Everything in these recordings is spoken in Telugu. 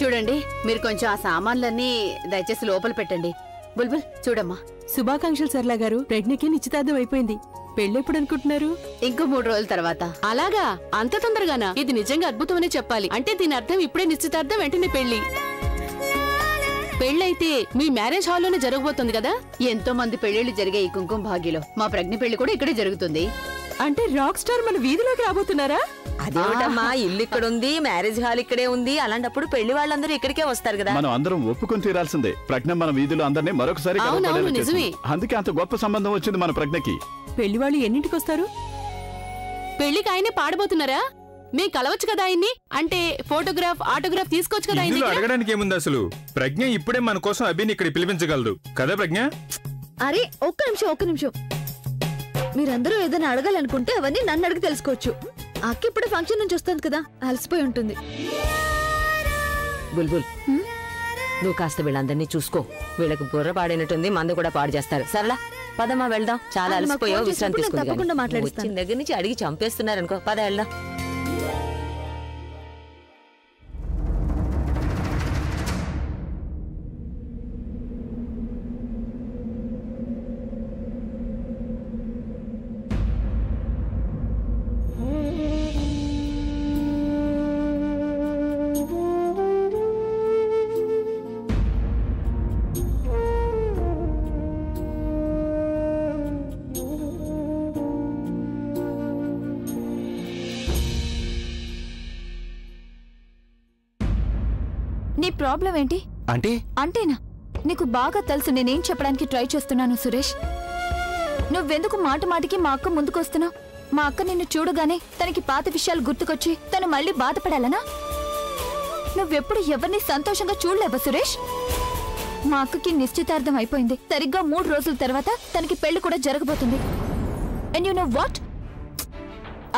చూడండి, మీరు కొంచెం ఆ సామాన్లన్నీ దయచేసి లోపల పెట్టండి. బుల్బుల్ చూడమ్మా. శుభాకాంక్షలు సర్లా గారు. ప్రజ్ఞకి నిశ్చితార్థం అయిపోయింది. పెళ్ళెప్పుడు అనుకుంటున్నారు? ఇంకో 3 రోజుల తర్వాత. అలాగా? అంత తొందరగానా? ఇది నిజంగా అద్భుతమనే చెప్పాలి. అంటే దీని అర్థం ఇప్పుడే నిశ్చితార్థం, వెంటనే పెళ్లి. పెళ్ళైతే మీ మ్యారేజ్ హాల్లోనే జరగబోతుంది కదా? ఎంతో మంది పెళ్లిళ్లు జరిగే ఈ కుంకుమ భాగ్యలో మా ప్రజ్ఞ పెళ్లి కూడా ఇక్కడే జరుగుతుంది. అంటే రాక్ స్టార్ మన వీధిలోకి రాబోతున్నారా? అదేమిటమ్మా, ఇల్లు ఇక్కడ ఉంది, మ్యారేజ్ హాల్ ఇక్కడే ఉంది. అలాంటప్పుడు పెళ్లి వాళ్ళందరూ ఇక్కడికే వస్తారు కదా. మనం అందరం ఒప్పుకొని తీరాల్సిందే. ప్రజ్ఞ మన వీధిలో అందరినీ మరొకసారి అందుకే అంత గొప్ప సంబంధం వచ్చింది మన ప్రజ్ఞకి. పెళ్లి వాళ్ళు ఎన్నింటికి వస్తారు? పెళ్లికి ఆయనే పాడబోతున్నారా? మీ కలవచ్చు కదా ఆయన్ని. అంటే ఫోటోగ్రాఫ్, ఆటోగ్రాఫ్ తీసుకోవచ్చు కదా. అడగడానికి ఏముంది అసలు? ప్రజ్ఞ ఇప్పుడే మన కోసం అభిని ఇక్కడ పిలిపించగలదు కదా ప్రజ్ఞ? అరే ఒక్క నిమిషం. మీరందరూ ఏదైనా అడగాలనుకుంటే అవన్నీ నన్ను అడిగి తెలుసుకోవచ్చు. అక్క ఇప్పుడు ఫంక్షన్ నుంచి వస్తుంది కదా, అలసిపోయి ఉంటుంది. బుల్బుల్, నువ్వు కాస్త వీళ్ళందరినీ చూసుకో. వీళ్ళకి బుర్ర పాడైనట్టుంది, మందు కూడా పాడు చేస్తారు. సరళా పదమ్మా వెళ్దాం. చాలా అలసిపోయావు, విశ్రాంతి తీసుకుంది. వచ్చిన దగ్గర నుంచి అడిగి చంపేస్తున్నారనుకో. పద వెళ్దాం. నీ ప్రాబ్లం ఏంటి? అంటేనా నీకు బాగా తెలుసు నేనేం చెప్పడానికి ట్రై చేస్తున్నాను సురేష్. నువ్వెందుకు మాటికి మా అక్క ముందుకొస్తున్నావు? మా అక్క నిన్ను చూడగానే తనకి పాత విషయాలు గుర్తుకొచ్చి తను మళ్ళీ బాధపడాలనా? నువ్వెప్పుడు ఎవరిని సంతోషంగా చూడలేవా సురేష్? మా అక్కకి నిశ్చితార్థం అయిపోయింది. సరిగ్గా 3 రోజుల తర్వాత తనకి పెళ్లి కూడా జరగబోతుంది. అండ్ యు నో వాట్,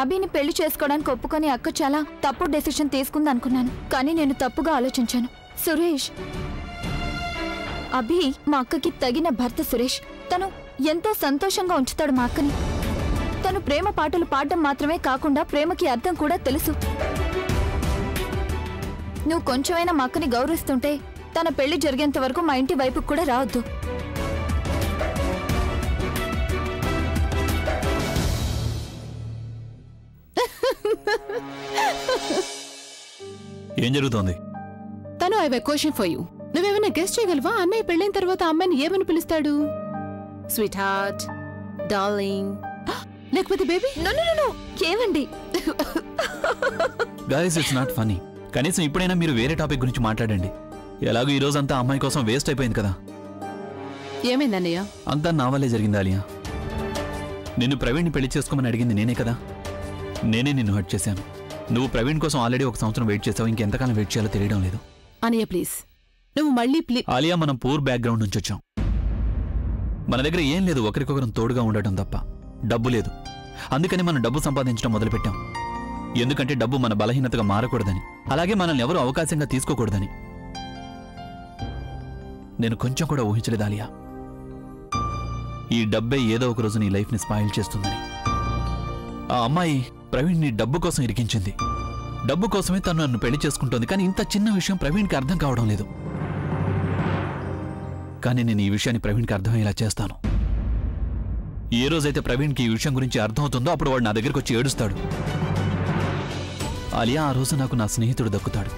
అభిని పెళ్లి చేసుకోవడానికి ఒప్పుకొని అక్క చాలా తప్పుడు డెసిషన్ తీసుకుంది అనుకున్నాను. కానీ నేను తప్పుగా ఆలోచించాను సురేష్. అభి మా అక్కకి తగిన భర్త సురేష్. తను ఎంతో సంతోషంగా ఉంచుతాడు మా అక్కని. తను ప్రేమ పాటలు పాడడం మాత్రమే కాకుండా ప్రేమకి అర్థం కూడా తెలుసు. నువ్వు కొంచెమైనా మా అక్కని గౌరవిస్తుంటే తన పెళ్లి జరిగేంత వరకు మా ఇంటి వైపుకు కూడా రావద్దు. ఏం జరుగుతోంది? తను I have a question for you. నువ్వేమైనా గెస్ట్ చేయగలవా? అన్నయ్య పెళ్ళైన తర్వాత అమ్మాయిని ఏమని పిలుస్తాడు? స్వీట్ హార్ట్, డార్లింగ్, లేకపోతే బేబీ? నో ఏవండి, గైస్ ఇట్స్ నాట్ ఫనీ. కనీసం ఇప్పుడైనా మీరు వేరే టాపిక్ గురించి మాట్లాడండి. ఎలాగో ఈ రోజు అంతా అమ్మాయి కోసం వేస్ట్ అయిపోయింది కదా. ఏమైంది అన్నయ్య? అంతా నా వల్లే జరిగింది ఆలియా. నిన్ను ప్రవీణ్ని పెళ్లి చేసుకోమని అడిగింది నేనే కదా. నేనే నిన్ను హర్ట్ చేశాను. నువ్వు ప్రవీణ్ కోసం ఆల్రెడీ 1 సంవత్సరం వెయిట్ చేసావు. ఇంకెంతకాలం వెయిట్ చేయాలో తెలియడం లేదు. అన్నయ్య ప్లీజ్, నువ్వు మళ్ళీ ఆలియా, మనం పూర్ బ్యాక్గ్రౌండ్ నుంచి వచ్చాం. మన దగ్గర ఏం లేదు, ఒకరికొకరం తోడుగా ఉండటం తప్ప. డబ్బు లేదు. అందుకని మనం డబ్బు సంపాదించడం మొదలుపెట్టాం. ఎందుకంటే డబ్బు మన బలహీనతగా మారకూడదని, అలాగే మనల్ని ఎవరూ అవకాశంగా తీసుకోకూడదని. నేను కొంచెం కూడా ఊహించలేదు ఆలియా, ఈ డబ్బే ఏదో ఒక రోజు నీ లైఫ్ని స్పాయిల్ చేస్తుందని. ఆ అమ్మాయి ప్రవీణ్ని డబ్బు కోసం ఇరికించింది. డబ్బు కోసమే తను నన్ను పెళ్లి చేసుకుంటోంది. కానీ ఇంత చిన్న విషయం ప్రవీణ్కి అర్థం కావడం లేదు. కానీ నేను ఈ విషయాన్ని ప్రవీణ్కి అర్థమయ్యేలా చేస్తాను. ఏ రోజైతే ప్రవీణ్కి ఈ విషయం గురించి అర్థం అవుతుందో అప్పుడు వాడు నా దగ్గరికి వచ్చి ఏడుస్తాడు. ఆలియా, ఆ రోజు నాకు నా స్నేహితుడు దక్కుతాడు.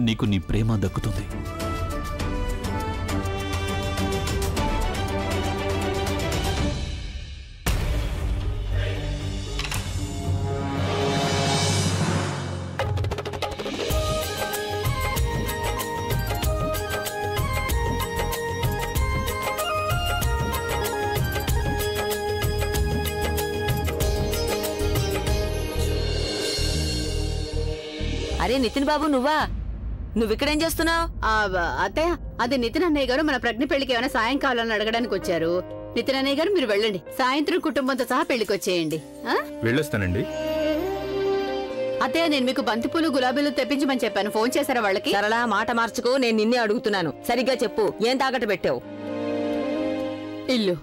నీకు నీ ప్రేమ దక్కుతుంది. అరే నితిన్ బాబు, నువ్విక్కడేం చేస్తున్నావు? అత్తయ్య, అది నితిన్ అన్నయ్య గారు మన ప్రజ్ఞ పెళ్లికి ఏమైనా సాయం కావాలని అడగడానికి వచ్చారు. నితిన్ అన్నయ్య గారు మీరు వెళ్ళండి. సాయంత్రం కుటుంబంతో సహా పెళ్లికి వచ్చేయండి. వెళ్ళొస్తానండి. అత్తయ్య, నేను మీకు బంతిపూలు, గులాబీలు తెప్పించమని చెప్పాను. ఫోన్ చేశారా వాళ్ళకి? సరళా, మాట మార్చుకో. నేను నిన్నే అడుగుతున్నాను. సరిగ్గా చెప్పు, ఏం తాకట్టు పెట్టావు? ఇల్లు.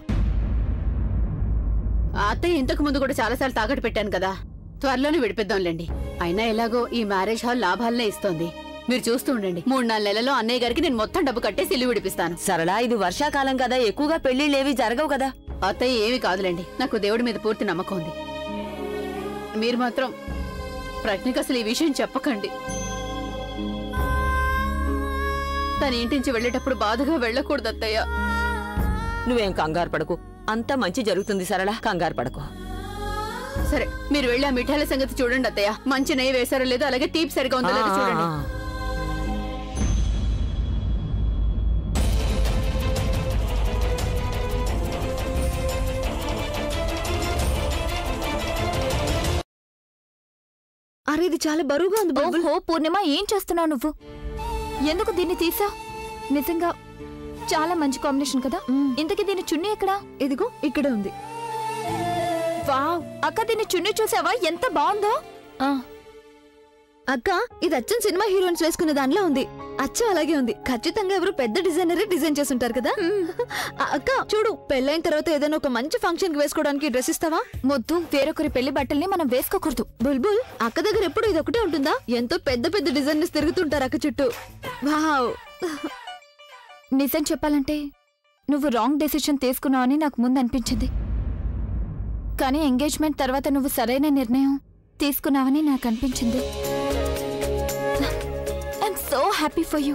అత్తయ్య, ఇంతకు ముందు కూడా చాలాసార్లు తాకట్టు పెట్టాను కదా. త్వరలోనే విడిపిద్దాంలేండి. అయినా ఎలాగో ఈ మ్యారేజ్ హాల్ లాభాలనే ఇస్తోంది. మీరు చూస్తూ ఉండండి, 3-4 నెలల్లో అన్నయ్య గారికి నేను మొత్తం డబ్బు కట్టేసి ఇల్లు విడిపిస్తాను. సరళ, ఇది వర్షాకాలం కదా, ఎక్కువగా పెళ్లిళ్ళేవి జరగవు కదా. అత్తయ్య ఏమి కాదులేండి, నాకు దేవుడి మీద పూర్తి నమ్మకం ఉంది. మీరు మాత్రం ప్రజ్ఞకి అసలు ఈ విషయం చెప్పకండి. తన ఇంటి నుంచి వెళ్ళేటప్పుడు బాధగా వెళ్ళకూడదు అత్తయ్య. నువ్వేం కంగారు పడకు, అంతా మంచి జరుగుతుంది సరళ, కంగారు పడకు. సరే, మీరు వెళ్ళి ఆ మిఠాయిల సంగతి చూడండి అత్తయ్య. మంచి నెయ్యి వేసారో లేదో, అలాగే తీపి సరిగా ఉందో లేదో చూడండి. అరే, ఇది చాలా బరువుగా ఉంది. ఓహో పూర్ణిమ, ఏం చేస్తున్నావు నువ్వు? ఎందుకు దీన్ని తీసా? నిజంగా చాలా మంచి కాంబినేషన్ కదా. ఇంతకీ దీని చున్నీ ఎక్కడా? ఇదిగో ఇక్కడే ఉంది. వావ్ అక్క, దీని చున్నీ చూసావా ఎంత బాగుందో? అక్క, ఇది అచ్చం సినిమా హీరోయిన్స్ వేసుకున్న దానిలో ఉంది. అచ్చం అలాగే ఉంది. ఖచ్చితంగా ఎవరు పెద్ద డిజైనరే డిజైన్ చేసి ఉంటారు కదా. అక్క చూడు, పెళ్ళైన తర్వాత ఏదైనా ఒక మంచి ఫంక్షన్ కి వేసుకోవడానికి డ్రెస్ ఇస్తావా? మొద్దు, వేరొకరి పెళ్లి బట్టల్ని మనం వేసుకోకూడదు. బుల్బుల్, అక్క దగ్గర ఎప్పుడు ఇది ఒకటే ఉంటుందా? ఎంతో పెద్ద పెద్ద డిజైనర్స్ తిరుగుతుంటారు అక్క చుట్టూ. వావ్, నిజం చెప్పాలంటే నువ్వు రాంగ్ డెసిషన్ తీసుకున్నావని నాకు ముందు అనిపించింది. కానీ ఎంగేజ్మెంట్ తర్వాత నువ్వు సరైన నిర్ణయం తీసుకున్నావని నాకు అనిపించింది. I'm so happy for you.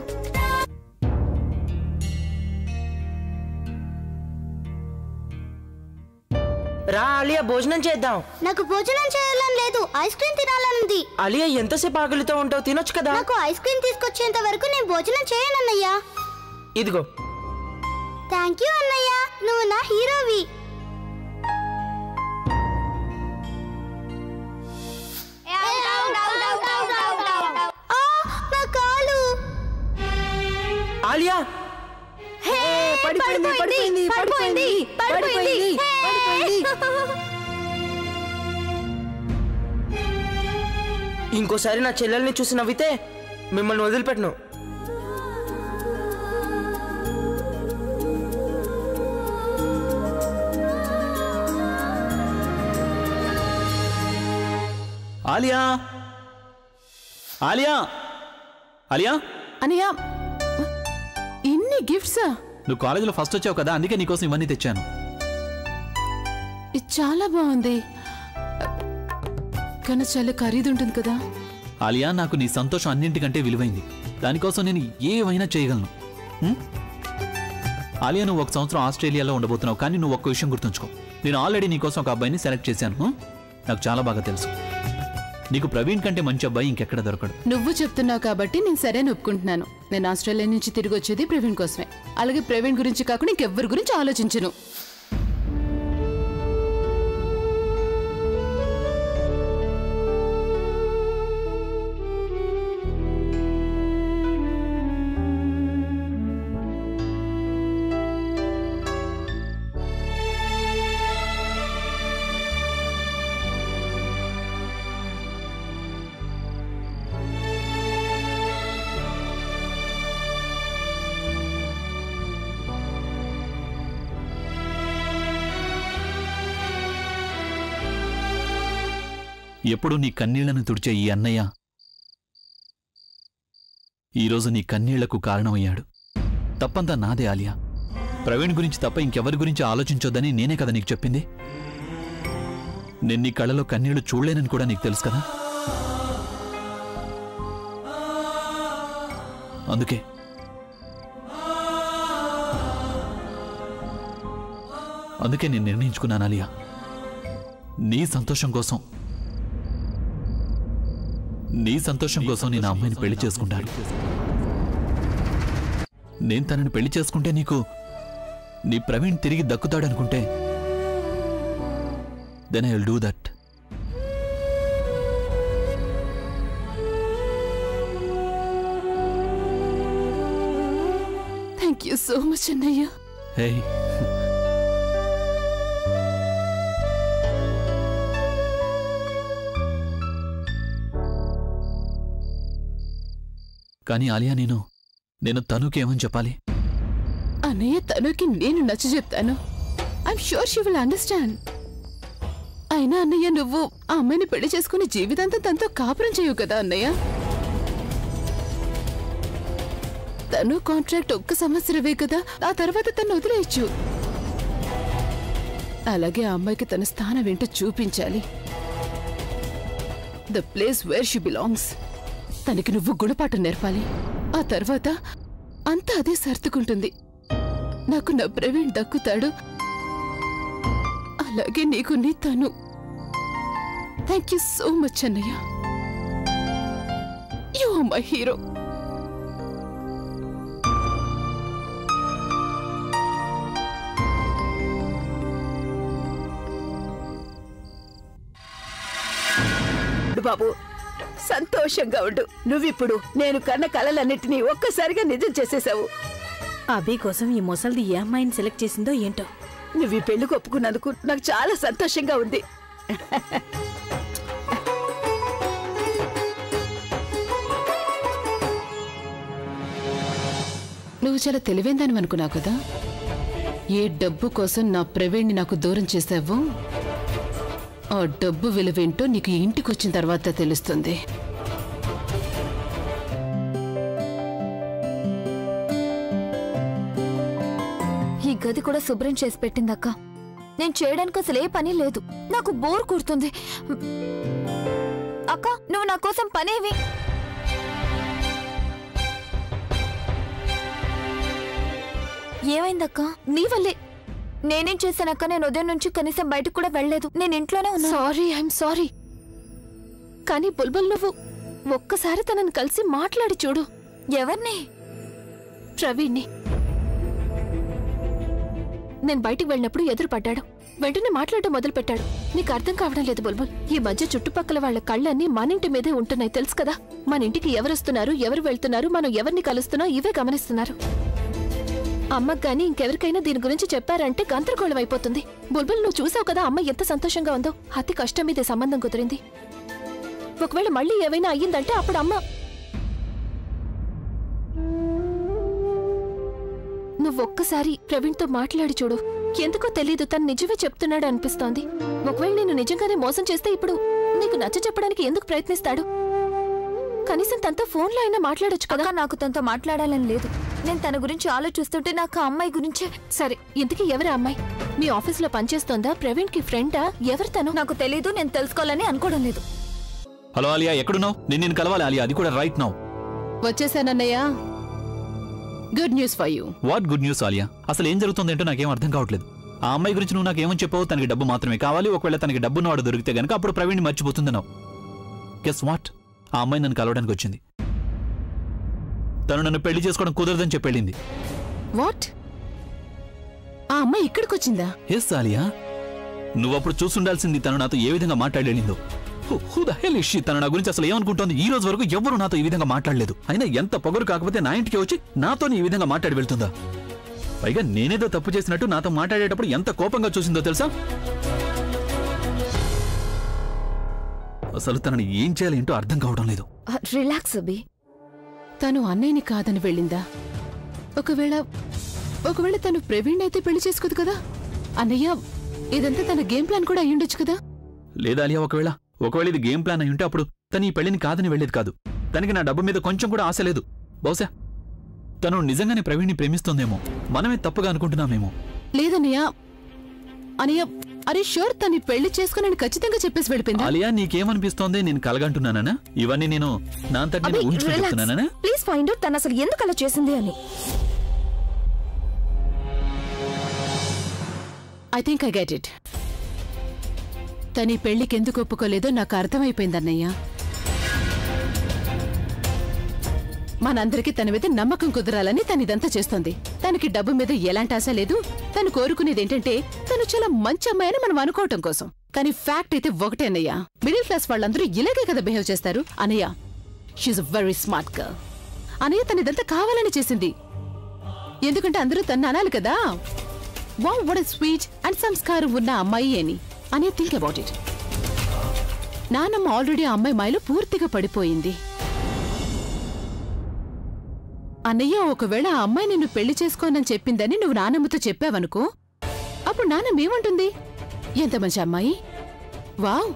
రా ఆలియా, భోజనం చేద్దాం. నాకు భోజనం చేయాలని లేదు, ఐస్ క్రీమ్ తినాలనుంది. ఆలియా, ఎంతసేపు ఆకలితో ఉంటావు? తినొచ్చు కదా. నాకు ఐస్ క్రీమ్ తీసుకొచ్చేంత వరకు నేను భోజనం చేయనన్నయ్యా. ఇదిగో. థ్యాంక్ యూ అన్నయ్య, నువ్వు నా హీరోవి. నా కాలు. ఆలియా, పడిపోయింది పడిపోయింది పడిపోయింది పడిపోయింది పడిపోయింది. ఇంకోసారి నా చెల్లెల్ని చూసి నవ్వితే మిమ్మల్ని వదిలిపెట్టను. ఆలియా, ఆలియా, ఆలియా. అనియా, ఇన్ని గిఫ్ట్సా? నువ్వు కాలేజీలో ఫస్ట్ వచ్చావు కదా, అందుకే నీకోసం ఇవన్నీ తెచ్చాను. ఇది చాలా బాగుంది, కానీ చాలా ఖరీదుంటుంది కదా. ఆలియా, నాకు నీ సంతోషం అన్నింటికంటే విలువైంది. దానికోసం నేను ఏవైనా చేయగలను. ఆలియా, నువ్వు 1 సంవత్సరం ఆస్ట్రేలియాలో ఉండబోతున్నావు, కానీ నువ్వు ఒక్క విషయం గుర్తుంచుకో. నేను ఆల్రెడీ నీకోసం ఒక అబ్బాయిని సెలెక్ట్ చేశాను. నాకు చాలా బాగా తెలుసు, నీకు ప్రవీణ్ కంటే మంచి అబ్బాయి ఇంకెక్కడ దొరకడు. నువ్వు చెప్తున్నావు కాబట్టి నేను సరే ఒప్పుకుంటున్నాను. నేను ఆస్ట్రేలియా నుంచి తిరిగి వచ్చేది ప్రవీణ్ కోసమే. అలాగే ప్రవీణ్ గురించి కాకుండా ఇంకెవ్వరి గురించి ఆలోచించను. ఎప్పుడు నీ కన్నీళ్లను తుడిచే ఈ అన్నయ్య ఈరోజు నీ కన్నీళ్లకు కారణమయ్యాడు. తప్పంతా నాదే ఆలియా. ప్రవీణ్ గురించి తప్ప ఇంకెవరి గురించి ఆలోచించొద్దని నేనే కదా నీకు చెప్పింది. నేను నీ కళ్ళలో కన్నీళ్లు చూడలేనని కూడా నీకు తెలుసు కదా. అందుకే నేను నిర్ణయించుకున్నాను ఆలియా, నీ సంతోషం కోసం నేను ఆ అమ్మాయిని పెళ్లి చేసుకుంటాను. నేను తనని పెళ్లి చేసుకుంటే నీకు నీ ప్రవీణ్ తిరిగి దక్కుతాడనుకుంటే then I will do that. Thank you so much అన్నయ్య. హే, కానీ ఆలియా, నేను తనుకేమని చెప్పాలి? అన్నయ్య, తనుకి నేను నచ్చ చెప్తాను. I'm sure she will understand. I అయినా అన్నయ్య నువ్వు ఆ అమ్మాయిని పెళ్లి చేసుకుని జీవితాంతం తనతో కాపురం చేయవు కదా అన్నయ్య. తను కాంట్రాక్ట్ 1 సంవత్సరమే కదా, ఆ తర్వాత తను వదిలేయచ్చు. అలాగే ఆ అమ్మాయికి తన స్థానం ఏంటో చూపించాలి. The place where she belongs. తనకి నువ్వు గుణపాఠం నేర్పాలి. ఆ తర్వాత అంతా అదే సర్దుకుంటుంది. నాకు నా ప్రవీణ్ దక్కుతాడు, అలాగే నీకు నీ తను. థ్యాంక్ యూ సో మచ్ అన్నయ్య. You are my hero. బాబు సంతోషంగా ఉండు. నువ్విప్పుడు నేను కన్న కలలన్నిటినీ ఒక్కసారిగా నిజం చేసేసావు. అభి కోసం ఈ ముసల్ది ఏ అమ్మాయిని సెలెక్ట్ చేసిందో ఏంటో. నువ్వు ఈ పెళ్లికి ఒప్పుకున్నందుకు నాకు చాలా సంతోషంగా ఉంది. నువ్వు చాలా తెలివైందని అనుకున్నావు కదా. ఏ డబ్బు కోసం నా ప్రవీణ్ని నాకు దూరం చేసావో ఆ డబ్బు విలువేంటో నీకు ఇంటికొచ్చిన తర్వాత తెలుస్తుంది. ఈ గది కూడా శుభ్రం చేసి పెట్టిందక్క. నేను చేయడానికి అసలు ఏ పని లేదు. నాకు బోర్ కొడుతుంది. అక్క నువ్వు నా కోసం పనేవి. ఏమైందక్క? నీ వల్లే. నేనేం చేశానక్క? నేను ఉదయం నుంచి కనీసం బయటకు కూడా వెళ్ళలేదు. నేను ఇంట్లోనే ఉన్నా. Sorry, I'm sorry. కానీ బుల్బుల్ నువ్వు ఒక్కసారి తనని కలిసి మాట్లాడి చూడు. ఎవరిని? ప్రవీణ్ని. నేను బయటికి వెళ్ళినప్పుడు ఎదురుపడ్డాడు. వెంటనే మాట్లాడటం మొదలు పెట్టాడు. నీకు అర్థం కావడం లేదు బుల్బుల్. ఈ మధ్య చుట్టుపక్కల వాళ్ళ కళ్ళన్నీ మన ఇంటి మీదే ఉంటున్నాయి, తెలుసు కదా. మన ఇంటికి ఎవరొస్తున్నారు, ఎవరు వెళ్తున్నారు, మనం ఎవరిని కలుస్తున్నాం ఇవే గమనిస్తున్నారు. అమ్మకు గానీ ఇంకెవరికైనా దీని గురించి చెప్పారంటే గందరగోళం అయిపోతుంది. బుల్బుల్ నువ్వు చూసావు కదా అమ్మ ఎంత సంతోషంగా ఉందో. అతి కష్టం మీదే సంబంధం కుదిరింది. ఒకవేళ మళ్ళీ ఏవైనా అయ్యిందంటే అప్పుడు అమ్మ. నువ్వొక్కసారి ప్రవీణ్తో మాట్లాడి చూడు. ఎందుకో తెలీదు, తను నిజమే చెప్తున్నాడు అనిపిస్తోంది. ఒకవేళ నేను నిజంగానే మోసం చేస్తే ఇప్పుడు నీకు నచ్చ చెప్పడానికి ఎందుకు ప్రయత్నిస్తాడు? కనీసం తనతో ఫోన్లో అయినా మాట్లాడొచ్చు కదా. నాకు తనతో మాట్లాడాలని లేదు. నేను తన గురించి ఆలోచిస్తుంటే నాకు ఆ అమ్మాయి గురించే. సరే, ఇంతకీ ఎవరి అమ్మాయి? మీ ఆఫీస్లో పనిచేస్తోందా? ప్రవీణ్ కి ఫ్రెండా? ఎవరు తను? నాకు తెలీదు. నేను తెలుసుకోవాలని అనుకోవడం లేదు. హలో ఆలియా, ఎక్కడున్నావు? నేను కలవాలి ఆలియా, అది కూడా రైట్ నౌ. వచ్చేసానన్నయ్య. Good news for you. What good news Alia? అసలు ఏం జరుగుతుందేంటో నాకేం అర్థం కావట్లేదు. ఆ అమ్మాయి గురించి నువ్వు నాకేమని చెప్పావు? తనకి డబ్బు మాత్రమే కావాలి. ఒకవేళ తనకి డబ్బున్నవాడు దొరికితే గనక అప్పుడు ప్రవీణ్ మర్చిపోతుందన్నావు. Guess what? ఆ అమ్మాయి నన్ను కలవడానికి వచ్చింది. తను నన్ను పెళ్లి చేసుకోవడం కుదరదని చెప్పెళ్ళింది. వాట్? ఆ అమ్మాయి ఇక్కడికి వచ్చిందా? ఎస్ ఆలియా, నువ్వప్పుడు చూసుండాల్సింది తను నాతో ఏ విధంగా మాట్లాడలేనిందో. Who the hell is she? తను నా గురించి అసలు ఏమనుకుంటోంది? ఈ రోజు వరకు ఎవరు నాతో ఈ విధంగా మాట్లాడలేదు. అయినా ఎంత పొగరు కాకపోతే నా ఇంటికి వచ్చి నాతో ఈ విధంగా మాట్లాడి వెళ్తుందా? పైగా నేనేదో తప్పు చేసినట్టు నాతో మాట్లాడేటప్పుడు ఎంత కోపంగా చూసిందో తెలుసా? అసలు తనని ఏం చేయాలి ఏంటో అర్థం కావడం లేదు. రిలాక్స్ అభి. తను అన్నయ్యని కాదని వెళ్ళిందా? ఒకవేళ తను ప్రవీణ్ అయితే పెళ్లి చేసుకోదు కదా అన్నయ్య. ఇదంతా తన గేమ్ ప్లాన్ కూడా అయ్యుండొచ్చు కదా. లేదా అలియా, ఒకవేళ ఇది గేమ్ ప్లాన్ అయి ఉంటే అప్పుడు తను ఈ పెళ్లిని కాదని వెళ్ళేది కాదు. తనకి నా డబ్బు మీద కొంచెం కూడా ఆశ లేదు. బహుశా తను నిజంగానే ప్రవీణ్ని ప్రేమిస్తోందేమో. మనమే తప్పుగా అనుకుంటున్నామేమో. లేదన్నయ్య. అన్నయ్య, అరే షూర్ తను పెళ్లి చేసుకుని ఖచ్చితంగా చెప్పేసి వెళ్ళిపోయింది. అలియా, నీకేమనిపిస్తోంది? నేను కలగంటున్నానా? ఇవన్నీ నేను నా అంతటి నేను ఊహించుకుని చెప్తున్నానా? ప్లీజ్ ఫైండ్ అవుట్ తను అసలు ఎందుకు అలా చేసింది అని. I think I get it. తని పెళ్లికి ఎందుకు ఒప్పుకోలేదో నాకు అర్థమైపోయింది అన్నయ్య. మనందరికీ తన మీద నమ్మకం కుదరాలని తను ఇదంతా చేస్తోంది. తనకి డబ్బు మీద ఎలాంటి ఆశ లేదు. తను కోరుకునేది ఏంటంటే తను చాలా మంచి అమ్మాయి అని మనం అనుకోవటం కోసం. కానీ ఫ్యాక్ట్ అయితే ఒకటే అన్నయ్య, మిడిల్ క్లాస్ వాళ్ళందరూ ఇలాగే కదా బిహేవ్ చేస్తారు. అన్నయ్య, షీఈ్ వెరీ స్మార్ట్ గర్ల్. అన్నయ్య తను ఇదంతా కావాలని చేసింది. ఎందుకంటే అందరూ తను అనాలి కదా, wow what a sweet and సంస్కారం ఉన్న అమ్మాయి అని. అన్నయ్య థింక్ అబౌట్ ఇట్. నానమ్మ ఆల్రెడీ ఆ అమ్మాయి మాయలో పూర్తిగా పడిపోయింది. అన్నయ్య, ఒకవేళ ఆ అమ్మాయి నిన్ను పెళ్లి చేసుకోనని చెప్పిందని నువ్వు నానమ్మతో చెప్పావనుకో, అప్పుడు నానమ్మ ఏమంటుంది? ఎంత మంచి అమ్మాయి, వావ్,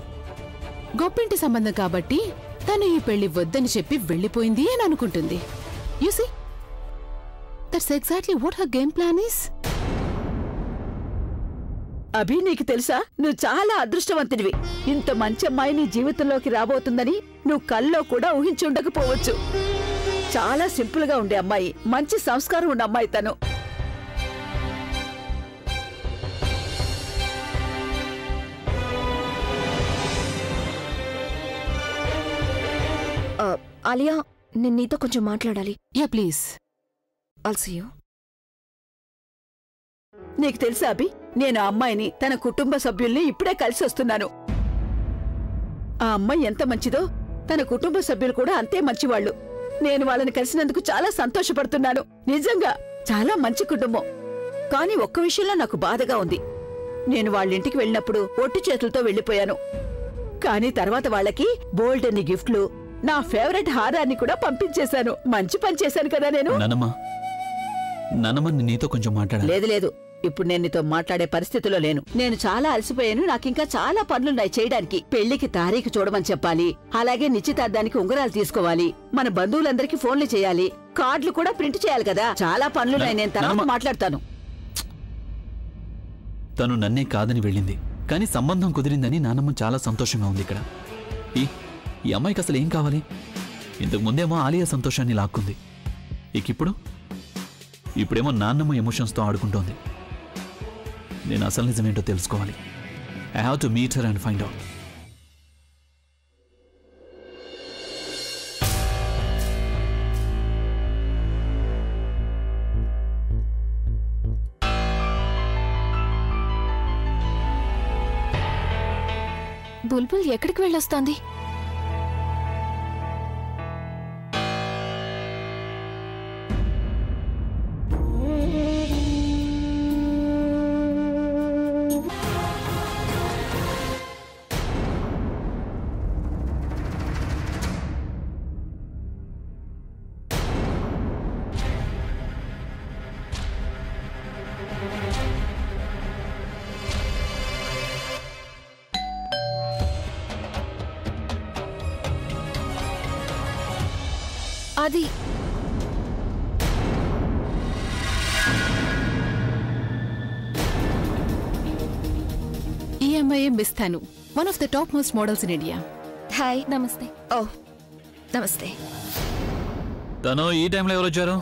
గొప్పింటి సంబంధం కాబట్టి తను ఈ పెళ్లి వద్దని చెప్పి వెళ్ళిపోయింది అని అనుకుంటుంది. You see, that's exactly what her game plan is. Abhi, నీకు తెలుసా, నువ్వు చాలా అదృష్టవంతుడివి. ఇంత మంచి అమ్మాయి నీ జీవితంలోకి రాబోతుందని నువ్వు కల్లో కూడా ఊహించి ఉండకపోవచ్చు. చాలా సింపుల్ గా ఉండే అమ్మాయి, మంచి సంస్కారం ఉన్న అమ్మాయి తను. ఆలియా, నేను నీతో కొంచెం మాట్లాడాలి. Yeah please. I'll see you. నీకు తెలుసా అభి, నేను ఆ అమ్మాయిని, తన కుటుంబ సభ్యుల్ని ఇప్పుడే కలిసి వస్తున్నాను. ఆ అమ్మాయి ఎంత మంచిదో తన కుటుంబ సభ్యులు కూడా అంతే మంచివాళ్లు. నేను వాళ్ళని కలిసినందుకు చాలా సంతోషపడుతున్నాను. నిజంగా చాలా మంచి కుటుంబం. కానీ ఒక్క విషయంలో నాకు బాధగా ఉంది. నేను వాళ్ళింటికి వెళ్ళినప్పుడు ఒట్టి చేతులతో వెళ్ళిపోయాను. కానీ తర్వాత వాళ్ళకి బోల్డెన్ని గిఫ్ట్లు, నా ఫేవరెట్ హారాన్ని కూడా పంపించేశాను. మంచి పని చేశాను కదా నేను. నానమ్మ, నీతో కొంచెం మాట్లాడాలి. లేదు లేదు, ఇప్పుడు నేను నీతో మాట్లాడే పరిస్థితిలో లేను. నేను చాలా అలసిపోయాను. నాకింకా చాలా పనులున్నాయి చేయడానికి. పెళ్లికి తారీఖు చూడమని చెప్పాలి, అలాగే నిశ్చితార్థానికి ఉంగరాలు తీసుకోవాలి, మన బంధువులందరికీ ఫోన్లు చేయాలి, కార్డులు కూడా ప్రింట్ చేయాలి కదా. చాలా పనులున్నాయి. నేను తర్వాత మాట్లాడతాను. తను నన్నే కాదని వెళ్ళింది, కానీ సంబంధం కుదిరిందని నానమ్మ చాలా సంతోషంగా ఉంది. ఇక్కడ ఈ అమ్మాయికి అసలు ఏం కావాలి? ఇంతకు ముందేమో ఆలియా సంతోషాన్ని లాక్కుంది, ఇప్పుడేమో నాన్నమ్మ ఎమోషన్స్తో ఆడుకుంటోంది. నేను అసలు నిజమేంటో తెలుసుకోవాలి. I have to meet her and find out. Bulbul ఎక్కడికి వెళ్ళొస్తోంది? అది ఈ అమ్మాయి మిస్ తాను, one of the top most models in India. Hi, నమస్తే. ఓ నమస్తే. తను ఈ టైంలో ఎవరు వచ్చారు?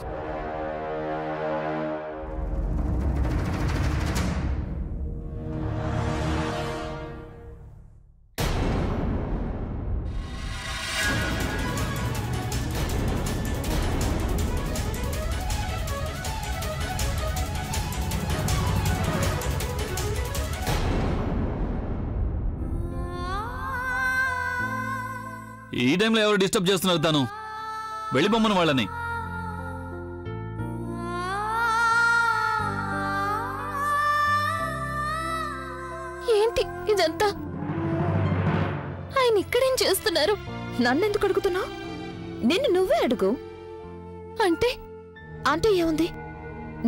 ఈ టైంలో ఎవరు డిస్టర్బ్ చేస్తున్నారు? తను వెళ్ళిపోమ్మను వాళ్ళని. ఏంటి ఇదంతా? ఆయన ఇక్కడేం చేస్తున్నారు? నన్నెందుకు అడుగుతున్నావు? నిన్ను నువ్వే అడుగు. అంటే ఏముంది?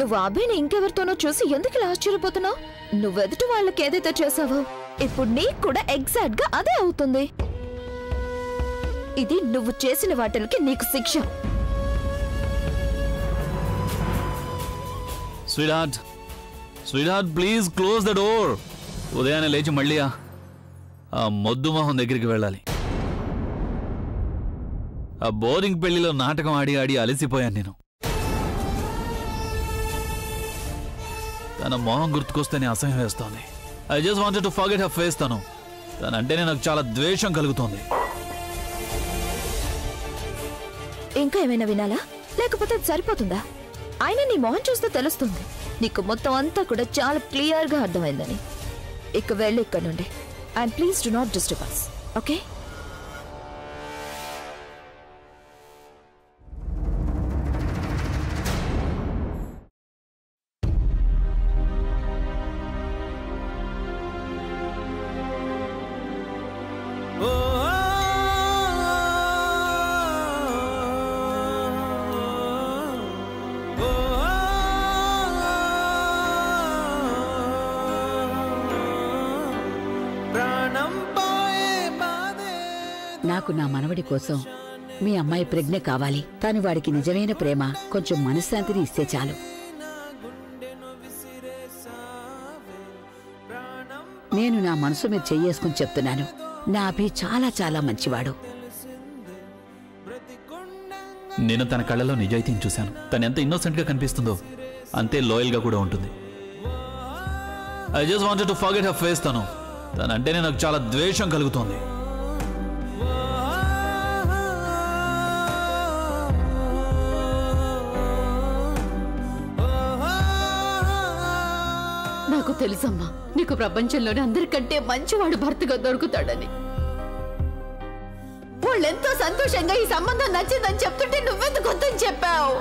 నువ్వు అభిని ఇంకెవరితోనో చూసి ఎందుకు ఇలా ఆశ్చర్యపోతున్నావు? నువ్వెదుటి వాళ్ళకి ఏదైతే చేసావో ఇప్పుడు నీకు కూడా ఎగ్జాక్ట్ గా అదే అవుతుంది. ఇది నువ్వు చేసిన వాటికి నీకు శిక్ష. Sweet please close the door. ఉదయాన్నే లేచి మళ్ళీ ఆ మొద్దు మొహం దగ్గరికి వెళ్ళాలి. ఆ బోరింగ్ పెళ్లిలో నాటకం ఆడి ఆడి అలసిపోయాను నేను. తన మొహం గుర్తుకొస్తేనే అసహ్యం వేస్తోంది. I just wanted to forget her face. తనంటేనే నాకు చాలా ద్వేషం కలుగుతోంది. ఇంకా ఏమైనా వినాలా, లేకపోతే సరిపోతుందా? ఆయన నీ మొహం చూస్తే తెలుస్తుంది నీకు మొత్తం అంతా కూడా చాలా క్లియర్ గా అర్థమైందని. ఇక వెళ్ళి ఇక్కడ నుండి. And please do not disturb us, okay? ప్రాణం నాకు నా మనవడి కోసం మీ అమ్మాయి ప్రజ్ఞ కావాలి. కాని వాడికి నిజమైన ప్రేమ, కొంచెం మనశ్శాంతిని ఇస్తే చాలు. నేను నా మనసు మీద చెయ్యేసుకుని చెప్తున్నాను, నా అభి చాలా చాలా మంచివాడు. నేను తన కళ్ళలో నిజాయితీని చూశాను. తను ఎంత ఇన్నోసెంట్ గా కనిపిస్తుందో అంతే లాయల్ గా కూడా ఉంటుంది. I just wanted to forget her face. తనంటేనే నాకు చాలా ద్వేషం కలుగుతోంది. నాకు తెలుసమ్మా, నీకు ప్రపంచంలోనే అందరికంటే మంచివాడు భర్తగా దొరుకుతాడని. వాళ్ళెంతో సంతోషంగా ఈ సంబంధం నచ్చిందని చెప్తుంటే నువ్వెందుకు వద్దని చెప్పావు?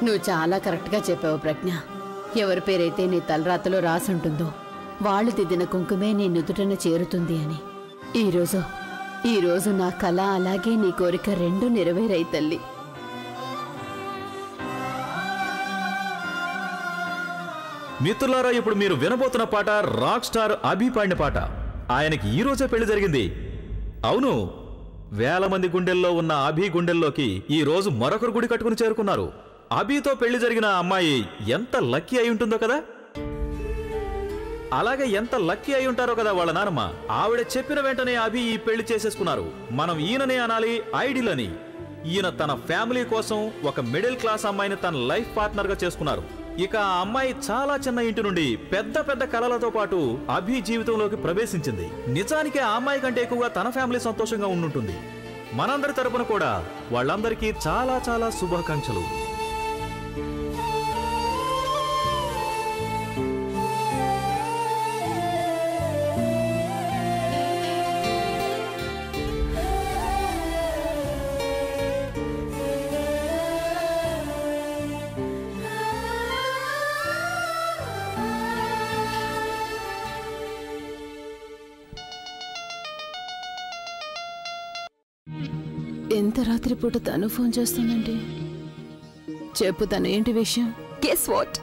నువ్వు చాలా కరెక్ట్గా చెప్పావు ప్రజ్ఞ. ఎవరి పేరైతే నీ తలరాతలో రాసుంటుందో వాళ్ళు దిద్దిన కుంకుమే నీ నుదుటన చేరుతుంది అని. ఈరోజు నా కళ అలాగే నీ కోరిక రెండూ నెరవేరాయి తల్లి. మిత్రులారా, ఇప్పుడు మీరు వినబోతున్న పాట రాక్ స్టార్ అభి పాడిన పాట. ఆయనకి ఈ రోజే పెళ్లి జరిగింది. అవును, వేల మంది గుండెల్లో ఉన్న అభి గుండెల్లోకి ఈ రోజు మరొకరు గుడి కట్టుకుని చేరుకున్నారు. అభితో పెళ్లి జరిగిన అమ్మాయి ఎంత లక్కీ అయి ఉంటుందో కదా. అలాగే ఎంత లక్కీ అయి ఉంటారో కదా వాళ్ళ నానమ్మ. ఆవిడ చెప్పిన వెంటనే అభి ఈ పెళ్లి చేసేసుకున్నారు. మనం ఈయననే అనాలి, ఐడిల్ అని. ఈయన తన ఫ్యామిలీ కోసం ఒక మిడిల్ క్లాస్ అమ్మాయిని తన లైఫ్ పార్ట్నర్ గా చేసుకున్నారు. ఇక ఆ అమ్మాయి చాలా చిన్న ఇంటి నుండి పెద్ద పెద్ద కలలతో పాటు అభి జీవితంలోకి ప్రవేశించింది. నిజానికి ఆ అమ్మాయి కంటే ఎక్కువగా తన ఫ్యామిలీ సంతోషంగా ఉండుంటుంది. మనందరి తరపున కూడా వాళ్ళందరికీ చాలా చాలా శుభాకాంక్షలు. ఎంత రాత్రిపూట తను ఫోన్ చేస్తుందండి? చెప్పు, తను ఏంటి విషయం? గెస్ వాట్,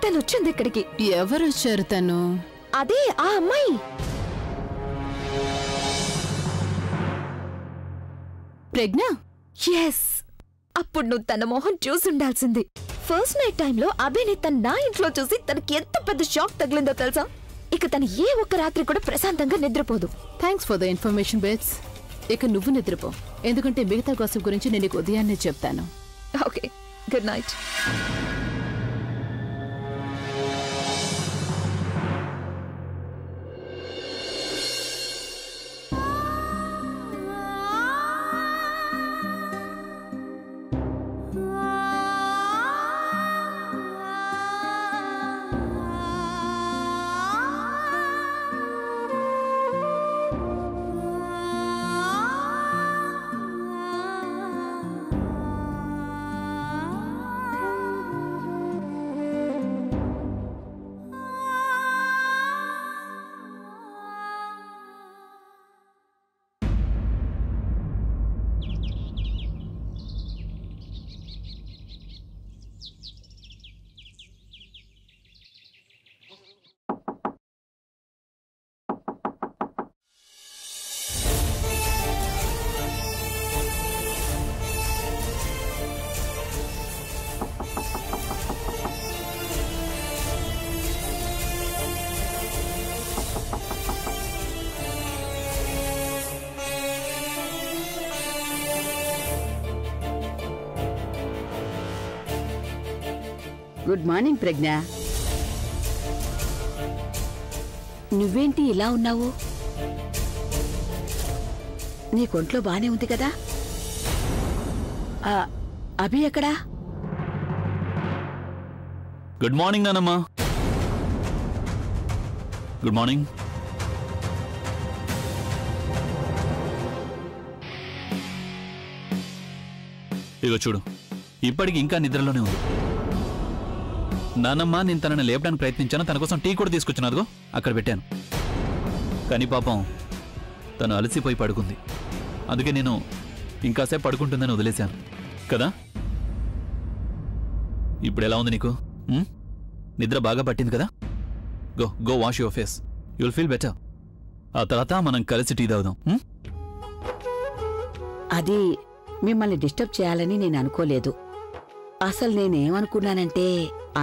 తను వచ్చింది ఇక్కడికి. ఎవరు వచ్చారు? తను అదే ఆ అమ్మాయి. ప్రజ్ఞ? ఎస్. అప్పుడు నువ్వు తన మొహం చూసుండాల్సింది. ఫస్ట్ నైట్ టైంలో అభిని తన నా ఇంట్లో చూసి తనకి ఎంత పెద్ద షాక్ తగిలిందో తెలుసా? ఇక తను ఏ ఒక్క రాత్రి కూడా ప్రశాంతంగా నిద్రపోదు. Thanks for the information Bates. ఇక నువ్వు నిద్రపో, ఎందుకంటే మిగతా గాసిప్ గురించి నేను నీకు ఉదయాన్నే చెప్తాను. Okay, good night. Good morning Pragya. నువ్వేంటి ఇలా ఉన్నావు? నీ కొంట్లో బానే ఉంది కదా? అభి ఎక్కడా? గుడ్ మార్నింగ్ నానమ్మా. Good morning. ఇగో చూడు, ఇప్పటికి ఇంకా నిద్రలోనే ఉంది. నానమ్మ, నేను తనని లేపడానికి ప్రయత్నించాను. తన కోసం టీ కూడా తీసుకొచ్చాను, అదిగో అక్కడ పెట్టాను. కానీ పాపం తను అలసిపోయి పడుకుంది. అందుకే నేను ఇంకాసేపు పడుకుంటుందని వదిలేశాను కదా. ఇప్పుడు ఎలా ఉంది నీకు? నిద్ర బాగా పట్టింది కదా. Go go wash your face, you'll feel better. ఆ తర్వాత మనం కలిసి టీ తాగుదాం. అది మిమ్మల్ని డిస్టర్బ్ చేయాలని నేను అనుకోలేదు. అసలు నేనేమనుకున్నానంటే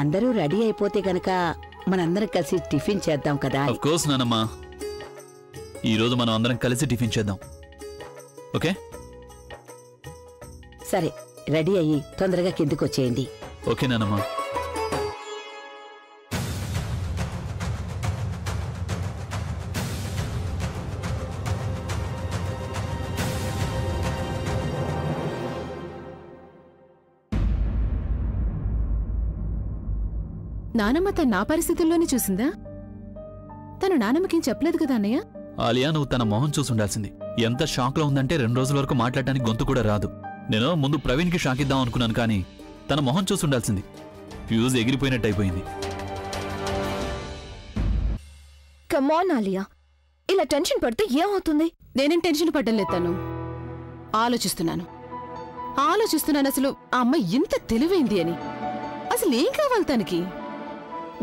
అందరూ రెడీ అయిపోతే గనక మనందరం కలిసి టిఫిన్ చేద్దాం కదా. ఆఫ్ కోర్స్ నానమ్మా, ఈరోజు మనం అందరం కలిసి టిఫిన్ చేద్దాం. ఓకే సరే, రెడీ అయ్యి తొందరగా కిందకు వచ్చేయండి. ఓకే నానమ్మా. నానమ్మ తన నా పరిస్థితుల్లోనే చూసిందా? తను నానమ్మకేం చెప్పలేదు కదా అన్నయ్య? ఆలియా, నువ్వు తన మొహం చూసుండాల్సింది. ఎంత షాక్ లో ఉందంటే 2 రోజుల వరకు మాట్లాడడానికి గొంతు కూడా రాదు. నేను ముందు ప్రవీణ్ కి షాక్ ఇద్దాం అనుకున్నాను, కానీ తన మొహం చూసుండాల్సింది. ఫ్యూజ్ ఎగిరిపోయినట్టు అయిపోయింది. కమాన్ ఆలియా, ఇలా టెన్షన్ పడితే ఏమవుతుంది? నేనేం టెన్షన్ పడ్డం లేదు, తను ఆలోచిస్తున్నాను అసలు ఆ అమ్మాయి ఇంత తెలివైంది అని. అసలు ఏం కావాలి తనకి?